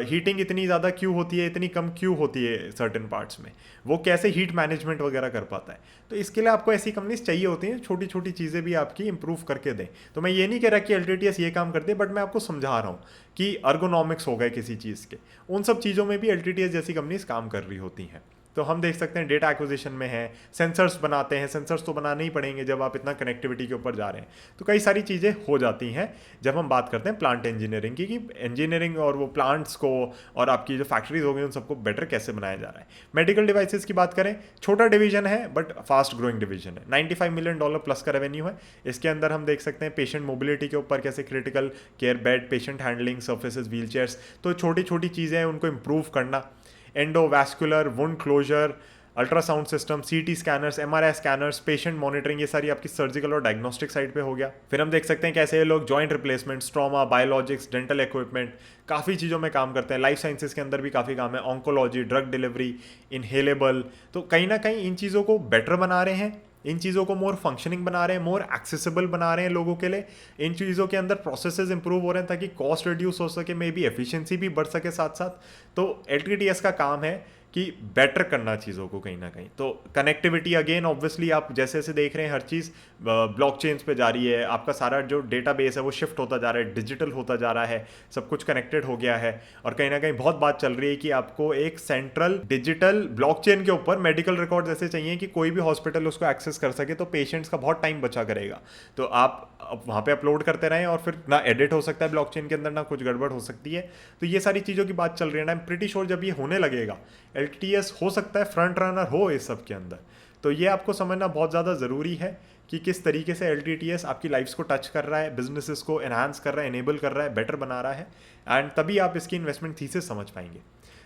[SPEAKER 2] हीटिंग इतनी ज़्यादा क्यों होती है, इतनी कम क्यों होती है सर्टेन पार्ट्स में, वो कैसे हीट मैनेजमेंट वगैरह कर पाता है। तो इसके लिए आपको ऐसी कंपनीज चाहिए होती हैं छोटी छोटी चीज़ें भी आपकी इंप्रूव करके दें। तो मैं ये नहीं कह रहा कि एलटीटीएस ये काम करते, बट मैं आपको समझा रहा हूँ कि अर्गोनॉमिक्स हो गए किसी चीज़ के, उन सब चीज़ों में भी एलटीटीएस जैसी कंपनीज काम कर रही होती हैं। तो हम देख सकते हैं डेटा एक्विजिशन में है, सेंसर्स बनाते हैं। सेंसर्स तो बनाने ही पड़ेंगे जब आप इतना कनेक्टिविटी के ऊपर जा रहे हैं। तो कई सारी चीज़ें हो जाती हैं जब हम बात करते हैं प्लांट इंजीनियरिंग की, कि इंजीनियरिंग और वो प्लांट्स को और आपकी जो फैक्ट्रीज हो गई उन सबको बेटर कैसे बनाया जा रहा है। मेडिकल डिवाइसेस की बात करें, छोटा डिवीजन है बट फास्ट ग्रोइंग डिवीजन है। $95 मिलियन प्लस का रेवेन्यू है। इसके अंदर हम देख सकते हैं पेशेंट मोबिलिटी के ऊपर कैसे critical care bed, patient handling services, wheel chairs, तो छोटी छोटी चीज़ें हैं उनको इम्प्रूव करना। Endovascular, wound closure, ultrasound system, CT scanners, MRI scanners, patient monitoring, ये सारी आपकी सर्जिकल और डायग्नोस्टिक साइड पे हो गया। फिर हम देख सकते हैं कैसे ये लोग joint replacement, stroma, biologics, dental equipment, काफ़ी चीज़ों में काम करते हैं। लाइफ साइंसेज के अंदर भी काफ़ी काम है, ऑन्कोलॉजी, ड्रग डिलीवरी, इनहेलेबल। तो कहीं ना कहीं इन चीज़ों को बेटर बना रहे हैं, इन चीज़ों को मोर फंक्शनिंग बना रहे हैं, मोर एक्सेसिबल बना रहे हैं लोगों के लिए। इन चीज़ों के अंदर प्रोसेसेस इंप्रूव हो रहे हैं ताकि कॉस्ट रिड्यूस हो सके, मे बी एफिशिएंसी भी बढ़ सके साथ साथ। तो एलटीटीएस का काम है कि बेटर करना चीज़ों को कहीं ना कहीं। तो कनेक्टिविटी अगेन ऑब्वियसली आप जैसे जैसे देख रहे हैं हर चीज़ ब्लॉकचेन्स पे जा रही है, आपका सारा जो डेटाबेस है वो शिफ्ट होता जा रहा है, डिजिटल होता जा रहा है, सब कुछ कनेक्टेड हो गया है। और कहीं ना कहीं बहुत बात चल रही है कि आपको एक सेंट्रल डिजिटल ब्लॉकचेन के ऊपर मेडिकल रिकॉर्ड ऐसे चाहिए कि कोई भी हॉस्पिटल उसको एक्सेस कर सके, तो पेशेंट्स का बहुत टाइम बचा करेगा। तो आप वहाँ पे अपलोड करते रहें और फिर ना एडिट हो सकता है ब्लॉकचेन के अंदर, ना कुछ गड़बड़ हो सकती है। तो ये सारी चीज़ों की बात चल रही है ना। आई एम प्रीटी श्योर जब ये होने लगेगा एलटीटीएस हो सकता है फ्रंट रनर हो इस सब के अंदर। तो ये आपको समझना बहुत ज़्यादा ज़रूरी है कि किस तरीके से एलटीटीएस आपकी लाइफ्स को टच कर रहा है, बिजनेसेस को एनहांस कर रहा है, एनेबल कर रहा है, बेटर बना रहा है, एंड तभी आप इसकी इन्वेस्टमेंट थीसिस समझ पाएंगे।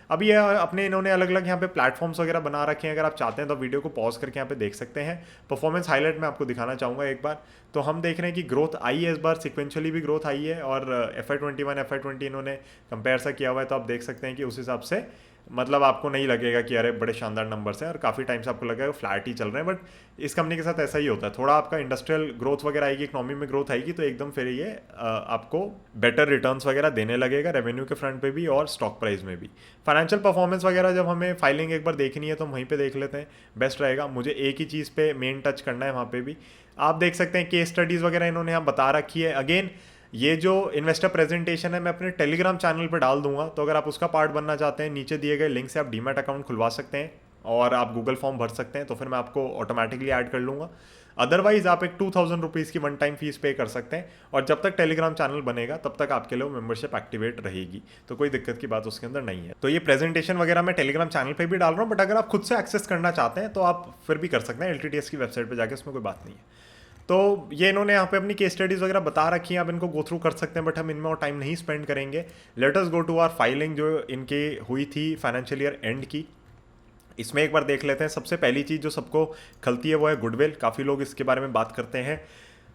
[SPEAKER 2] अब ये अपने इन्होंने अलग अलग यहाँ पे प्लेटफॉर्म्स वगैरह बना रखे हैं। अगर आप चाहते हैं तो वीडियो को पॉज करके यहाँ पे देख सकते हैं। परफॉर्मेंस हाईलाइट मैं आपको दिखाना चाहूँगा एक बार। तो हम देख रहे हैं कि ग्रोथ आई है इस बार, सिक्वेंशियली भी ग्रोथ आई है, और FY21 FY20 इन्होंने कंपेयर सा किया हुआ है। तो आप देख सकते हैं कि उस हिसाब से मतलब आपको नहीं लगेगा कि अरे बड़े शानदार नंबर्स हैं, और काफ़ी टाइम से आपको लगेगा फ्लैट ही चल रहे हैं। बट इस कंपनी के साथ ऐसा ही होता है, थोड़ा आपका इंडस्ट्रियल ग्रोथ वगैरह आएगी, इकोनॉमी में ग्रोथ आएगी, तो एकदम फिर ये आपको बेटर रिटर्न्स वगैरह देने लगेगा, रेवेन्यू के फ्रंट पे भी और स्टॉक प्राइस में भी। फाइनेंशियल परफॉर्मेंस वगैरह जब हमें फाइलिंग एक बार देखनी है तो हम वहीं पे देख लेते हैं, बेस्ट रहेगा। मुझे एक ही चीज़ पे मेन टच करना है, वहाँ पे भी आप देख सकते हैं केस स्टडीज़ वगैरह इन्होंने यहाँ बता रखी है। अगेन ये जो इन्वेस्टर प्रेजेंटेशन है मैं अपने टेलीग्राम चैनल पर डाल दूंगा, तो अगर आप उसका पार्ट बनना चाहते हैं नीचे दिए गए लिंक से आप डीमैट अकाउंट खुलवा सकते हैं और आप गूगल फॉर्म भर सकते हैं, तो फिर मैं आपको ऑटोमेटिकली ऐड कर लूँगा। अदरवाइज आप एक 2000 रुपीज़ की वन टाइम फीस पे कर सकते हैं, और जब तक टेलीग्राम चैनल बनेगा तब तक आपके लिए मेंबरशिप एक्टिवेट रहेगी, तो कोई दिक्कत की बात उसके अंदर नहीं है। तो ये प्रेजेंटेशन वगैरह मैं टेलीग्राम चैनल पे भी डाल रहा हूँ, बट अगर आप खुद से एक्सेस करना चाहते हैं तो आप फिर भी कर सकते हैं एलटीटीएस की वेबसाइट पर जाकर, उसमें कोई बात नहीं है। तो ये इन्होंने यहाँ पे अपनी केस स्टडीज़ वगैरह बता रखी हैं, आप इनको गो थ्रू कर सकते हैं, बट हम इनमें और टाइम नहीं स्पेंड करेंगे। Let us go to our filing जो इनकी हुई थी फाइनेंशियल ईयर एंड की। इसमें एक बार देख लेते हैं। सबसे पहली चीज़ जो सबको खलती है वो है गुडविल। काफ़ी लोग इसके बारे में बात करते हैं।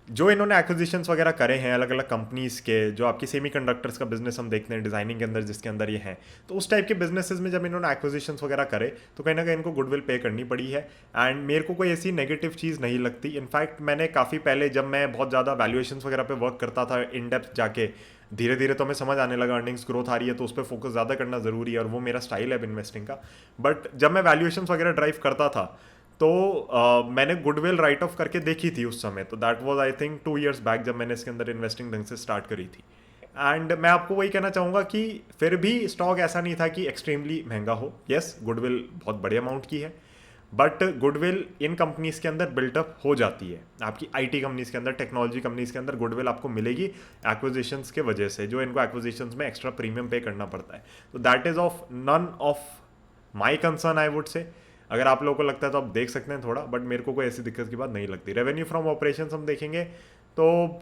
[SPEAKER 2] जो इन्होंने एक्विजिशंस वगैरह करे हैं अलग अलग कंपनीज़ के, जो आपकी सेमीकंडक्टर्स का बिजनेस हम देखते हैं डिज़ाइनिंग के अंदर जिसके अंदर ये हैं, तो उस टाइप के बिजनेसेस में जब इन्होंने एक्विजिशंस वगैरह करे तो कहीं ना कहीं इनको गुडविल पे करनी पड़ी है। एंड मेरे को कोई ऐसी नेगेटिव चीज़ नहीं लगती। इनफैक्ट मैंने काफ़ी पहले जब मैं बहुत ज़्यादा वैल्यूएशंस वगैरह पे वर्क करता था इन डेप्थ जाके, धीरे धीरे तो हमें समझ आने लगा अर्निंग्स ग्रोथ आ रही है तो उस पर फोकस ज़्यादा करना ज़रूरी है, और वो मेरा स्टाइल है इन्वेस्टिंग का। बट जब मैं वैल्यूएशंस वगैरह ड्राइव करता था तो मैंने गुडविल राइट ऑफ करके देखी थी उस समय। तो that was I think 2 years back जब मैंने इसके अंदर इन्वेस्टिंग ढंग से स्टार्ट करी थी। एंड मैं आपको वही कहना चाहूँगा कि फिर भी स्टॉक ऐसा नहीं था कि एक्सट्रीमली महंगा हो। येस, गुडविल बहुत बड़े अमाउंट की है, बट गुडविल इन कंपनीज़ के अंदर बिल्टअप हो जाती है। आपकी IT कंपनीज़ के अंदर, टेक्नोलॉजी कंपनीज़ के अंदर गुडविल आपको मिलेगी एक्विजिशंस के वजह से, जो इनको एक्विजिशंस में एक्स्ट्रा प्रीमियम पे करना पड़ता है। तो that is of none of my concern I would say. अगर आप लोगों को लगता है तो आप देख सकते हैं थोड़ा, बट मेरे को कोई ऐसी दिक्कत की बात नहीं लगती। रेवेन्यू फ्रॉम ऑपरेशंस हम देखेंगे तो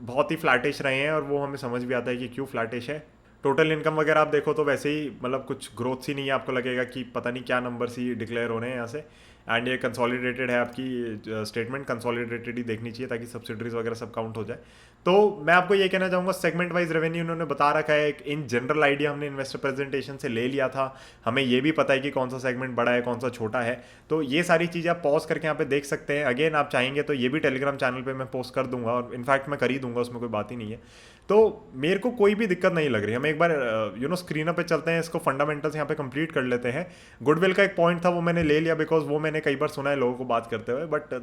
[SPEAKER 2] बहुत ही फ्लैटिश रहे हैं, और वो हमें समझ भी आता है कि क्यों फ्लैटिश है। टोटल इनकम वगैरह आप देखो तो वैसे ही मतलब कुछ ग्रोथ सी नहीं है, आपको लगेगा कि पता नहीं क्या नंबर सी डिक्लेयर हो रहे हैं यहाँ से। एंड ये कंसोलिडेटेड है, आपकी स्टेटमेंट कंसोलिडेटेड ही देखनी चाहिए ताकि सब्सिडरीज वगैरह सब काउंट हो जाए। तो मैं आपको ये कहना चाहूँगा सेगमेंट वाइज रेवेन्यू उन्होंने बता रखा है, एक इन जनरल आइडिया हमने इन्वेस्टर प्रेजेंटेशन से ले लिया था, हमें ये भी पता है कि कौन सा सेगमेंट बड़ा है कौन सा छोटा है। तो ये सारी चीज़ें आप पॉज करके यहाँ पे देख सकते हैं। अगेन आप चाहेंगे तो ये भी टेलीग्राम चैनल पे मैं पोस्ट कर दूंगा, और इनफैक्ट मैं कर ही दूंगा, उसमें कोई बात ही नहीं है। तो मेरे को कोई भी दिक्कत नहीं लग रही। हम एक बार स्क्रीन पे चलते हैं, इसको फंडामेंटल्स यहाँ पे कंप्लीट कर लेते हैं। गुडविल का एक पॉइंट था वो मैंने ले लिया, बिकॉज वो मैंने कई बार सुना है लोगों को बात करते हुए, बट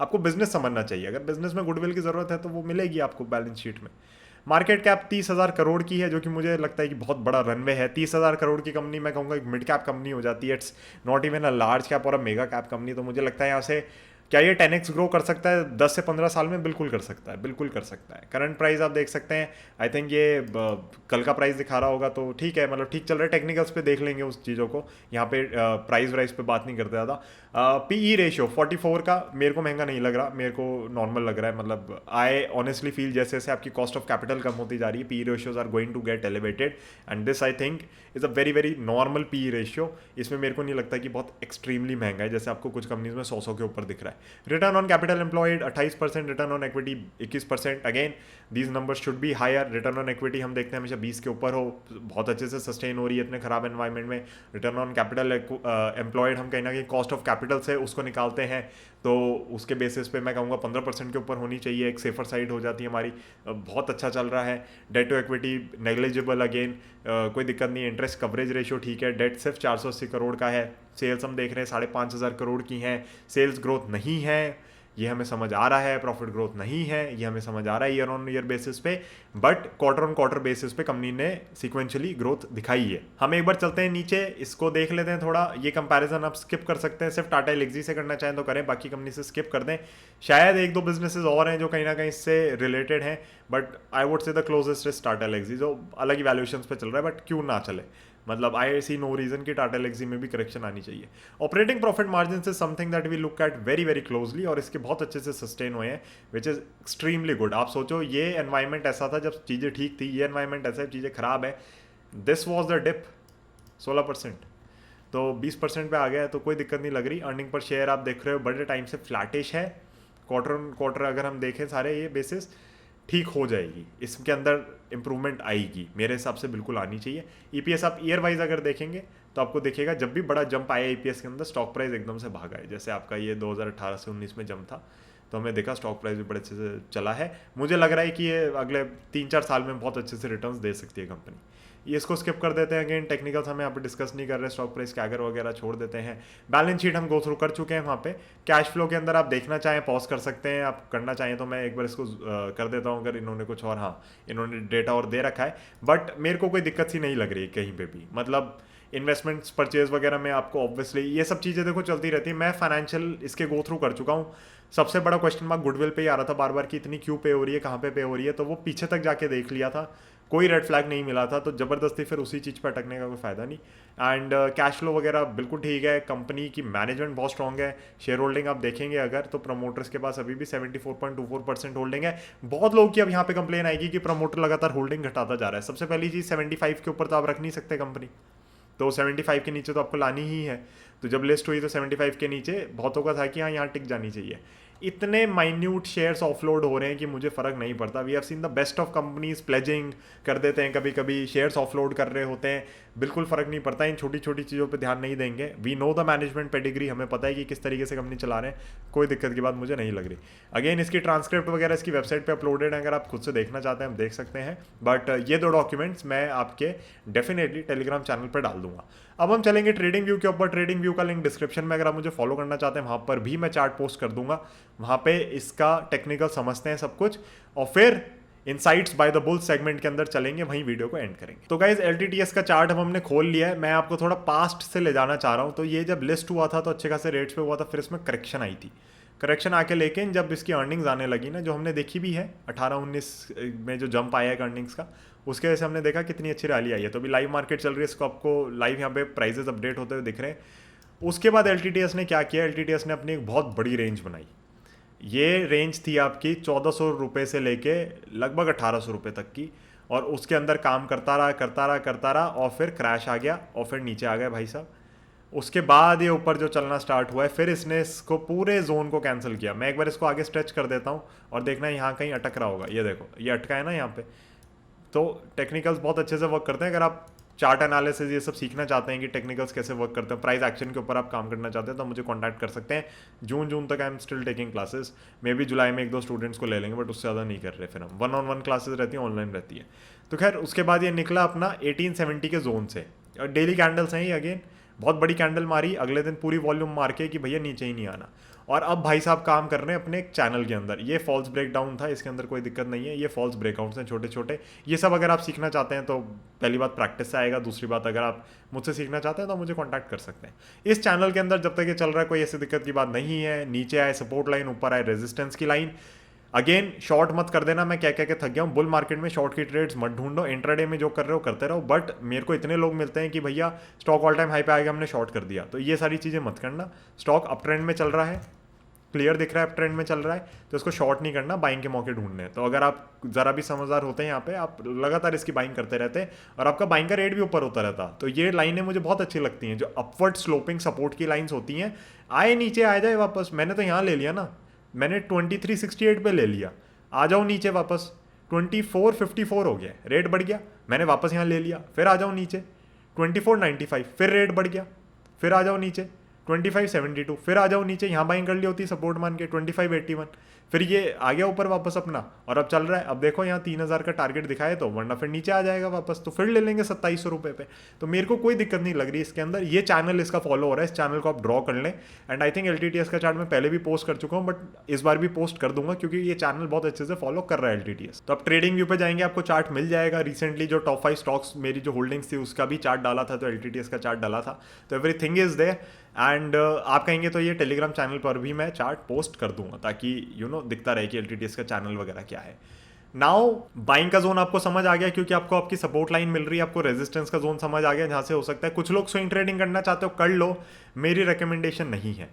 [SPEAKER 2] आपको बिजनेस समझना चाहिए। अगर बिजनेस में गुडविल की जरूरत है तो वो मिलेगी आपको बैलेंस शीट में। मार्केट कैप 30,000 करोड़ की है, जो कि मुझे लगता है कि बहुत बड़ा रनवे है। 30,000 करोड़ की कंपनी मैं कहूँगा एक मिड कैप कंपनी हो जाती है, it's not even a large cap और अ मेगा कैप कंपनी। तो मुझे लगता है यहाँ से क्या ये 10x ग्रो कर सकता है 10 से 15 साल में? बिल्कुल कर सकता है, बिल्कुल कर सकता है। करंट प्राइस आप देख सकते हैं, आई थिंक ये कल का प्राइस दिखा रहा होगा, तो ठीक है, मतलब ठीक चल रहा है। टेक्निकल्स पे देख लेंगे उस चीज़ों को, यहाँ पे प्राइस वाइज पे बात नहीं करते ज़्यादा। पीई रेशियो 44 का मेरे को महंगा नहीं लग रहा, मेरे को नॉर्मल लग रहा है। मतलब आई ऑनेस्टली फील जैसे जैसे आपकी कॉस्ट ऑफ कैपिटल कम होती जा रही है, PE ratios are going to get elevated, and this I think is a very very normal PE ratio. इसमें मेरे को नहीं लगता कि बहुत एक्सट्रीमली महंगा है, जैसे आपको कुछ कंपनीज में 100 के ऊपर दिख रहा है। Return on capital employed 28%, return on equity 21%। Again these numbers should be higher. Return on equity हम देखते हैं हमेशा 20 के ऊपर हो, बहुत अच्छे से सस्टेन हो रही है इतने खराब एनवायरमेंट में। रिटर्न ऑन कैपिटल एम्प्लॉयड हम कहीं ना कहीं कॉस्ट ऑफ कैपिटल से उसको निकालते हैं, तो उसके बेसिस पे मैं कहूँगा 15% के ऊपर होनी चाहिए, एक सेफर साइड हो जाती है हमारी। बहुत अच्छा चल रहा है। Debt to equity negligible, again कोई दिक्कत नहीं है। इंटरेस्ट कवरेज रेशियो ठीक है। डेट सिर्फ 480 करोड़ का है। सेल्स हम देख रहे हैं 5,500 करोड़ की हैं। सेल्स ग्रोथ नहीं है, ये हमें समझ आ रहा है। प्रॉफिट ग्रोथ नहीं है, ये हमें समझ आ रहा है ईयर ऑन ईयर बेसिस पे, but quarter on quarter basis पे कंपनी ने सीक्वेंशियली ग्रोथ दिखाई है। हम एक बार चलते हैं नीचे, इसको देख लेते हैं थोड़ा। ये कंपैरिजन आप स्किप कर सकते हैं, सिर्फ टाटा एल्क्सी से करना चाहें तो करें, बाकी कंपनी से स्किप कर दें। शायद एक दो बिजनेसेस और हैं जो कहीं ना कहीं इससे रिलेटेड हैं, बट आई वुड से the closest is Tata Elxsi, जो अलग ही वैल्यूएशंस पे चल रहा है, बट क्यों ना चले। मतलब आई सी नो रीजन कि टाटा एल्क्सी में भी करेक्शन आनी चाहिए। Operating profit margin is something that we look at very very closely, और इसके बहुत अच्छे से सस्टेन हुए हैं, विच इज एक्सट्रीमली गुड। आप सोचो ये एनवायरमेंट ऐसा था जब चीज़ें ठीक थी, ये एनवायरमेंट ऐसा है चीज़ें खराब है। दिस वॉज द डिप 16%, तो 20% पे आ गया है, तो कोई दिक्कत नहीं लग रही। अर्निंग पर शेयर आप देख रहे हो बड़े टाइम से फ्लैटिश है। क्वार्टर ऑन क्वार्टर अगर हम देखें सारे ये बेसिस ठीक हो जाएगी, इसके अंदर इंप्रूवमेंट आएगी मेरे हिसाब से, बिल्कुल आनी चाहिए। ईपीएस आप ईयर वाइज अगर देखेंगे तो आपको दिखेगा जब भी बड़ा जंप आया ईपीएस के अंदर, स्टॉक प्राइस एकदम से भागा है। जैसे आपका ये 2018 से 19 में जंप था, तो हमें देखा स्टॉक प्राइस भी बड़े अच्छे से चला है। मुझे लग रहा है कि ये अगले 3-4 साल में बहुत अच्छे से रिटर्न्स दे सकती है कंपनी। ये इसको स्किप कर देते हैं। अगेन टेक्निकल्स हम यहाँ पे डिस्कस नहीं कर रहे, स्टॉक प्राइस कैगर वगैरह छोड़ देते हैं। बैलेंस शीट हम गो थ्रू कर चुके हैं। वहाँ पे कैश फ्लो के अंदर आप देखना चाहें पॉज कर सकते हैं, आप करना चाहें तो मैं एक बार इसको कर देता हूँ अगर इन्होंने कुछ और, हाँ इन्होंने डेटा और दे रखा है, बट मेरे को कोई दिक्कत सी नहीं लग रही कहीं पर भी। मतलब इन्वेस्टमेंट्स परचेज वगैरह में आपको ऑब्वियसली ये सब चीज़ें देखो चलती रहती है। मैं फाइनेंशियल इसके गो थ्रू कर चुका हूँ। सबसे बड़ा क्वेश्चन मार्क गुडविल पे ही आ रहा था बार बार कि इतनी क्यों पे हो रही है, कहाँ पे हो रही है, तो वो पीछे तक जाके देख लिया था, कोई रेड फ्लैग नहीं मिला था, तो ज़बरदस्ती फिर उसी चीज़ पर अटकने का कोई फ़ायदा नहीं। एंड कैश फ्लो वगैरह बिल्कुल ठीक है। कंपनी की मैनेजमेंट बहुत स्ट्रॉन्ग है। शेयर होल्डिंग आप देखेंगे अगर, तो प्रमोटर्स के पास अभी भी 74.24% होल्डिंग है। बहुत लोग की अब यहाँ पे कंप्लेन आएगी कि प्रमोटर लगातार होल्डिंग घटाता जा रहा है। सबसे पहली चीज़ 75 के ऊपर तो आप रख नहीं सकते कंपनी, तो 75 के नीचे तो आपको लानी ही है। तो जब लिस्ट हुई तो 75 के नीचे बहुतों का था कि हाँ यहाँ टिक जानी चाहिए। इतने माइन्यूट शेयर्स ऑफलोड हो रहे हैं कि मुझे फ़र्क नहीं पड़ता। We have seen the best of companies pledging कर देते हैं, कभी कभी शेयर्स ऑफलोड कर रहे होते हैं, बिल्कुल फ़र्क नहीं पड़ता। इन छोटी छोटी चीज़ों पे ध्यान नहीं देंगे। We know the management pedigree, हमें पता है कि किस तरीके से कंपनी चला रहे हैं, कोई दिक्कत की बात मुझे नहीं लग रही। अगेन इसकी ट्रांसक्रिप्ट वगैरह इसकी वेबसाइट पर अपलोडेड है, अगर आप खुद से देखना चाहते हैं हम देख सकते हैं। बट ये दो डॉक्यूमेंट्स मैं आपके डेफिनेटली टेलीग्राम चैनल पर डाल दूंगा। अब हम चलेंगे ट्रेडिंग व्यू के ऊपर। ट्रेडिंग व्यू का लिंक डिस्क्रिप्शन में, अगर आप मुझे फॉलो करना चाहते हैं वहाँ पर भी मैं चार्ट पोस्ट कर दूंगा। वहाँ पे इसका टेक्निकल समझते हैं सब कुछ, और फिर insights by the bull segment के अंदर चलेंगे, वहीं वीडियो को एंड करेंगे। तो गाइज एलटीटीएस का चार्ट हमने खोल लिया है। मैं आपको थोड़ा पास्ट से ले जाना चाह रहा हूँ। तो ये जब लिस्ट हुआ था तो अच्छे खासे रेट्स पे हुआ था, फिर इसमें करेक्शन आई थी। करेक्शन आके लेकिन जब इसकी अर्निंग्स आने लगी ना, जो हमने देखी भी है 18-19 में जो जंप आया है अर्निंग्स का, उसके वजह से हमने देखा कितनी अच्छी रैली आई है। तो अभी लाइव मार्केट चल रही है, इसको आपको लाइव यहाँ पे प्राइजेस अपडेट होते हुए दिख रहे हैं। उसके बाद एलटीटीएस ने क्या किया, एलटीटीएस ने अपनी एक बहुत बड़ी रेंज बनाई। ये रेंज थी आपकी 1400 रुपये से लेके लगभग 1800 रुपये तक की, और उसके अंदर काम करता रहा और फिर क्रैश आ गया और फिर नीचे आ गया भाई साहब। उसके बाद ये ऊपर जो चलना स्टार्ट हुआ है, फिर इसने इसको पूरे जोन को कैंसिल किया। मैं एक बार इसको आगे स्ट्रेच कर देता हूँ और देखना यहाँ कहीं अटक रहा होगा। ये देखो, ये अटका है ना यहाँ पे। तो टेक्निकल्स बहुत अच्छे से वर्क करते हैं। अगर आप चार्ट एनालिसिस ये सब सीखना चाहते हैं कि टेक्निकल्स कैसे वर्क करते हैं, प्राइस एक्शन के ऊपर आप काम करना चाहते हैं, तो मुझे कॉन्टैक्ट कर सकते हैं। जून तक I am still taking classes. May be जुलाई में 1-2 स्टूडेंट्स को ले लेंगे, बट उससे ज़्यादा नहीं कर रहे। फिर हम 1-on-1 क्लासेस रहती हैं, ऑनलाइन रहती है। तो खैर उसके बाद ये निकला अपना 1870 के जोन से। और डेली कैंडल्स हैं ये, अगेन बहुत बड़ी कैंडल मारी, अगले दिन पूरी वॉल्यूम मार के कि भैया नीचे ही नहीं आना। और अब भाई साहब काम कर रहे हैं अपने एक चैनल के अंदर। ये फॉल्स ब्रेकडाउन था, इसके अंदर कोई दिक्कत नहीं है। ये फॉल्स ब्रेकआउट्स हैं छोटे छोटे। ये सब अगर आप सीखना चाहते हैं तो पहली बात प्रैक्टिस से आएगा, दूसरी बात अगर आप मुझसे सीखना चाहते हैं तो मुझे कॉन्टैक्ट कर सकते हैं। इस चैनल के अंदर जब तक ये चल रहा है कोई ऐसी दिक्कत की बात नहीं है। नीचे आए सपोर्ट लाइन, ऊपर आए रेजिस्टेंस की लाइन। अगेन शॉर्ट मत कर देना, मैं क्या क्या थक गया हूँ। बुल मार्केट में शॉर्ट की ट्रेड्स मत ढूंढो, इंट्राडे में जो कर रहे हो करते रहो। बट मेरे को इतने लोग मिलते हैं कि भैया स्टॉक ऑल टाइम हाई पे आएगा, हमने शॉर्ट कर दिया, तो ये सारी चीज़ें मत करना। स्टॉक अप ट्रेंड में चल रहा है, क्लियर दिख रहा है अप ट्रेंड में चल रहा है, तो इसको शॉर्ट नहीं करना, बाइंग के मौके ढूंढने हैं। तो अगर आप ज़रा भी समझदार होते हैं यहाँ पे, आप लगातार इसकी बाइंग करते रहते हैं और आपका बाइंग का रेट भी ऊपर होता रहता। तो ये लाइनें मुझे बहुत अच्छी लगती हैं, जो अपवर्ड स्लोपिंग सपोर्ट की लाइन्स होती हैं। आए नीचे आ जाए वापस, मैंने तो यहाँ ले लिया ना, मैंने 2368 पे ले लिया। आ जाओ नीचे वापस, 2454 हो गया, रेट बढ़ गया, मैंने वापस यहाँ ले लिया। फिर आ जाओ नीचे 2495, फिर रेट बढ़ गया, फिर आ जाओ नीचे 2572, फिर आ जाओ नीचे, यहाँ बाइंग कर ली होती सपोर्ट मान के 2581, फिर ये आ गया ऊपर वापस अपना और अब चल रहा है। अब देखो यहाँ 3000 का टारगेट दिखाए तो, वरना फिर नीचे आ जाएगा वापस, तो फिर ले लेंगे 2700 रुपये पे। तो मेरे को कोई दिक्कत नहीं लग रही इसके अंदर। ये चैनल इसका फॉलो हो रहा है, इस चैनल को आप ड्रॉ कर लें। एंड आई थिंक LTTS का चार्ट मैं पहले भी पोस्ट कर चुका हूँ, बट इस बार भी पोस्ट कर दूंगा क्योंकि ये चैनल बहुत अच्छे से फॉलो कर रहा है LTTS। तो अब ट्रेडिंग व्यू पे जाएंगे, आपको चार्ट मिल जाएगा। रिसेंटली जो टॉप 5 स्टॉक्स मेरी जो होल्डिंग्स थी उसका भी चार्ट डाला था, तो LTTS का चार्ट डाला था, तो एवरीथिंग इज देयर। एंड आप कहेंगे तो ये टेलीग्राम चैनल पर भी मैं चार्ट पोस्ट कर दूंगा, ताकि दिखता रहे कि LTTS का चैनल वगैरह क्या है। नाउ बाइंग का जोन आपको समझ आ गया, क्योंकि आपको आपकी सपोर्ट लाइन मिल रही है, आपको रेजिस्टेंस का जोन समझ आ गया जहां से हो सकता है। कुछ लोग स्विंग ट्रेडिंग करना चाहते हो, कर लो, मेरी रिकमेंडेशन नहीं है।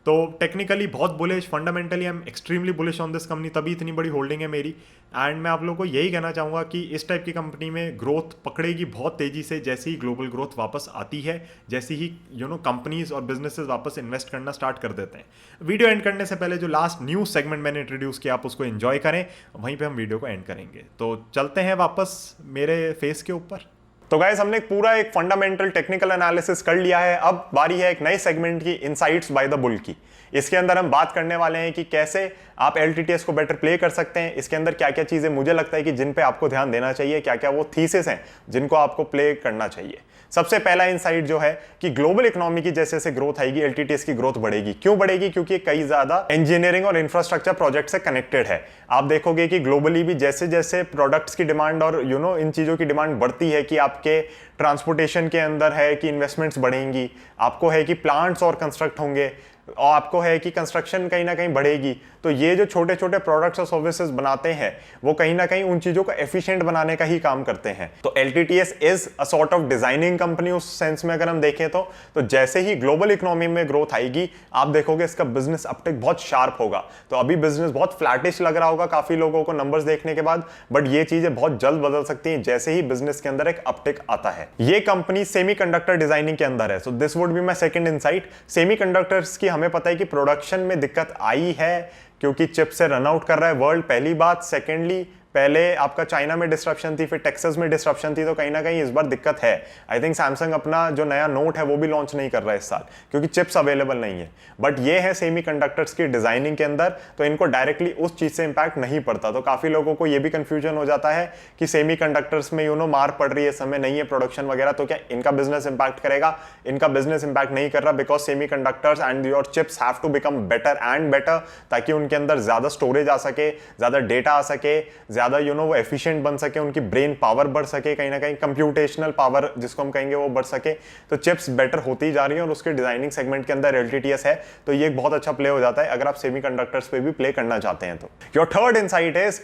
[SPEAKER 2] तो टेक्निकली बहुत bullish, fundamentally I am extremely bullish on this company, तभी इतनी बड़ी होल्डिंग है मेरी। एंड मैं आप लोगों को यही कहना चाहूँगा कि इस टाइप की कंपनी में ग्रोथ पकड़ेगी बहुत तेज़ी से, जैसे ही ग्लोबल ग्रोथ वापस आती है, जैसे ही कंपनीज और बिजनेसेस वापस इन्वेस्ट करना स्टार्ट कर देते हैं। वीडियो एंड करने से पहले जो लास्ट न्यूज़ सेगमेंट मैंने इंट्रोड्यूस किया, आप उसको एंजॉय करें, वहीं पर हम वीडियो को एंड करेंगे। तो चलते हैं वापस मेरे फेस के ऊपर।
[SPEAKER 1] तो गाइस हमने पूरा एक फंडामेंटल टेक्निकल एनालिसिस कर लिया है। अब बारी है एक नए सेगमेंट की, इनसाइट्स बाय द बुल की। इसके अंदर हम बात करने वाले हैं कि कैसे आप LTTS को बेटर प्ले कर सकते हैं। इसके अंदर क्या क्या चीजें मुझे लगता है कि जिन पे आपको ध्यान देना चाहिए, क्या क्या वो थीसिस हैं जिनको आपको प्ले करना चाहिए। सबसे पहला इनसाइट जो है कि ग्लोबल इकोनॉमी की जैसे जैसे ग्रोथ आएगी, LTTS की ग्रोथ बढ़ेगी। क्यों बढ़ेगी? क्योंकि कई ज्यादा इंजीनियरिंग और इंफ्रास्ट्रक्चर प्रोजेक्ट से कनेक्टेड है। आप देखोगे कि ग्लोबली भी जैसे जैसे प्रोडक्ट्स की डिमांड और इन चीजों की डिमांड बढ़ती है, कि आपके ट्रांसपोर्टेशन के अंदर है कि इन्वेस्टमेंट्स बढ़ेंगी, आपको है कि प्लांट्स और कंस्ट्रक्ट होंगे, और आपको है कि कंस्ट्रक्शन कहीं ना कहीं बढ़ेगी। तो ये जो छोटे छोटे प्रोडक्ट्स और सर्विसेज बनाते हैं, वो कहीं ना कहीं उन चीजों को एफिशिएंट बनाने का ही काम करते हैं। तो LTTS is a sort of designing company उस सेंस में अगर हम देखें तो जैसे ही ग्लोबल इकोनॉमी में ग्रोथ आएगी, आप देखोगे इसका बिजनेस अपटेक बहुत शार्प होगा। तो अभी बिजनेस बहुत फ्लैटिश लग रहा होगा काफी लोगों को नंबर्स देखने के बाद, बट ये चीजें बहुत जल्द बदल सकती हैं जैसे ही बिजनेस के अंदर एक अपटेक आता है। ये कंपनी सेमीकंडक्टर डिजाइनिंग के अंदर है। So this would be my second insight. Semiconductors की हमें पता है कि प्रोडक्शन में दिक्कत आई है क्योंकि चिप से रन आउट कर रहा है वर्ल्ड, पहली बात। सेकेंडली, पहले आपका चाइना में डिस्ट्रप्शन थी, फिर टेक्सास में डिस्ट्रप्शन थी, तो कहीं ना कहीं इस बार दिक्कत है। आई थिंक सैमसंग अपना जो नया नोट है वो भी लॉन्च नहीं कर रहा है इस साल, क्योंकि चिप्स अवेलेबल नहीं है। बट ये है सेमीकंडक्टर्स की डिजाइनिंग के अंदर, तो इनको डायरेक्टली उस चीज से इंपैक्ट नहीं पड़ता। तो काफी लोगों को ये भी कंफ्यूजन हो जाता है कि सेमीकंडक्टर्स में मार पड़ रही है, समय नहीं है प्रोडक्शन वगैरह, तो क्या इनका बिजनेस इंपैक्ट करेगा? इनका बिजनेस इंपैक्ट नहीं कर रहा, because semiconductors and your chips have to become better and better, ताकि उनके अंदर ज्यादा स्टोरेज आ सके, ज्यादा डेटा आ सके, ज्यादा वो एफिशिएंट बन सके, उनकी ब्रेन पावर बढ़ सके, कहीं ना कहीं कंप्यूटेशनल पावर जिसको हम कहेंगे वो बढ़ सके। तो चिप्स बेटर होती जा रही है और उसके डिजाइनिंग सेगमेंट के अंदर LTTS है, तो ये एक बहुत अच्छा प्ले हो जाता है अगर आप सेमीकंडक्टर्स पे भी प्ले करना चाहते हैं। तो your third insight is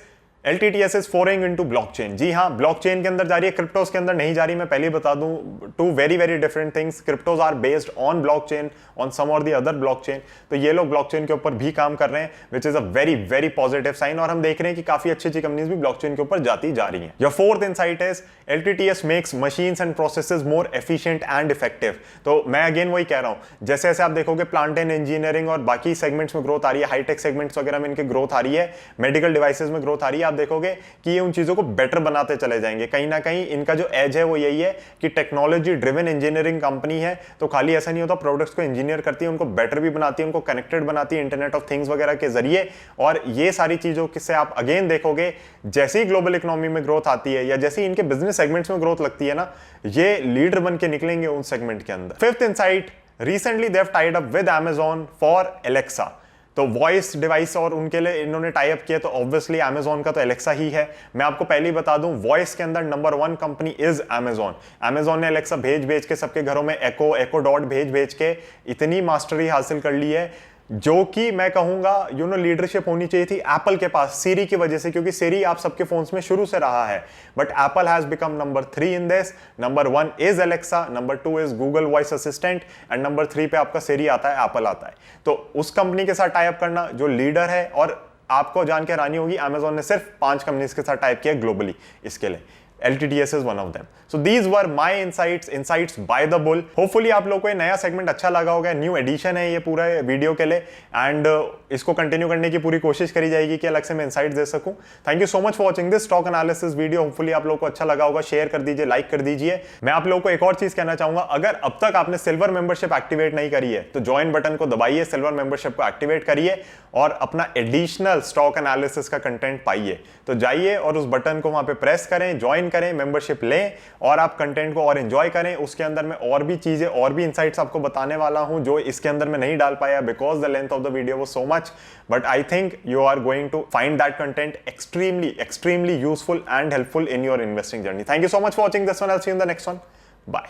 [SPEAKER 1] LTTS is foraying into blockchain. जी हाँ, ब्लॉकचेन के अंदर जा रही है, क्रिप्टोज के अंदर नहीं जा रही। मैं पहले ही बता दूं, two very very different things. Cryptos are based on blockchain, on some और द अदर ब्लॉकचेन। तो ये लोग ब्लॉकचेन के ऊपर भी काम कर रहे हैं, which is a very very positive sign. और हम देख रहे हैं कि काफी अच्छी अच्छी कंपनीज भी ब्लॉकचेन के ऊपर जाती जा रही हैं। Your fourth insight is LTTS makes machines and processes more efficient and effective. तो मैं अगेन वही कह रहा हूं, जैसे जैसे आप देखोगे प्लांट एंड इंजीनियरिंग और बाकी सेगमेंट्स में ग्रोथ आ रही है, हाईटेक सेगमेंट्स वगैरह में इनके ग्रोथ आ रही है, मेडिकल डिवाइसेस में ग्रोथ आ रही है, आप देखोगे कि ये उन चीजों को बेटर बनाते चले जाएंगे। कहीं ना कहीं इनका जो एज है वो यही है कि टेक्नोलॉजी ड्रिवन इंजीनियरिंग कंपनी है। तो खाली ऐसा नहीं होता, प्रोडक्ट्स को इंजीनियर करती है, उनको बेटर भी बनाती है, उनको कनेक्टेड बनाती है इंटरनेट ऑफ थिंग्स वगैरह के जरिए। और ये सारी चीजों से आप अगेन देखोगे, जैसे ही ग्लोबल इकोनॉमी में ग्रोथ आती है या जैसे ही इनके बिजनेस सेगमेंट्स में ग्रोथ लगती है ना, ये लीडर बन के निकलेंगे उन सेगमेंट के अंदर। Fifth insight, recently they have tied up with Amazon for Alexa. तो वॉइस डिवाइस और उनके लिए इन्होंने टाई अप किया, तो ऑब्वियसली Amazon का तो एलेक्सा ही है। मैं आपको पहले ही बता दूं, वॉइस के अंदर number 1 company is Amazon। Amazon ने एलेक्सा भेज के सबके घरों में एको डॉट भेज के इतनी मास्टरी हासिल कर ली है, जो कि मैं कहूंगा लीडरशिप होनी चाहिए थी एप्पल के पास सीरी की वजह से, क्योंकि सीरी आप सबके फोन्स में शुरू से रहा है। But Apple has become number 3 in this. Number 1 is Alexa, number 2 is Google voice assistant and number 3 पे आपका सीरी आता है, एप्पल आता है। तो उस कंपनी के साथ टाई अप करना जो लीडर है, और आपको जान के हैरानी होगी, Amazon ने सिर्फ 5 कंपनीज के साथ टाई अप किया ग्लोबली इसके लिए। LTTS is one of them. So these were my insights by the bull. Hopefully आप लोगों को ये नया सेगमेंट अच्छा लगा होगा। न्यू एडिशन है ये पूरा वीडियो के लिए, एंड इसको कंटिन्यू करने की पूरी कोशिश करी जाएगी कि अलग से मैं इनसाइट्स दे सकूं। Thank you so much for watching this stock analysis video. Hopefully आप लोगों को अच्छा लगा होगा। शेयर कर दीजिए, लाइक कर दीजिए। मैं आप लोगों को एक और चीज कहना चाहूंगा, अगर अब तक आपने सिल्वर मेंबरशिप एक्टिवेट नहीं करी है तो ज्वाइन बटन को दबाइए, सिल्वर मेंबरशिप को एक्टिवेट करिए और अपना एडिशनल स्टॉक एनालिसिस का कंटेंट पाइए। तो जाइए और उस बटन को वहां पे प्रेस करें, ज्वाइन करें, मेंबरशिप लें और आप कंटेंट को और एंजॉय करें। उसके अंदर मैं और भी चीजें और भी इनसाइट्स आपको बताने वाला हूं जो इसके अंदर मैं नहीं डाल पाया because the length of the video was so much, but I think you are going to find that content extremely useful and helpful in your investing journey. Thank you so much for watching this one. I'll see you in the next one. Bye.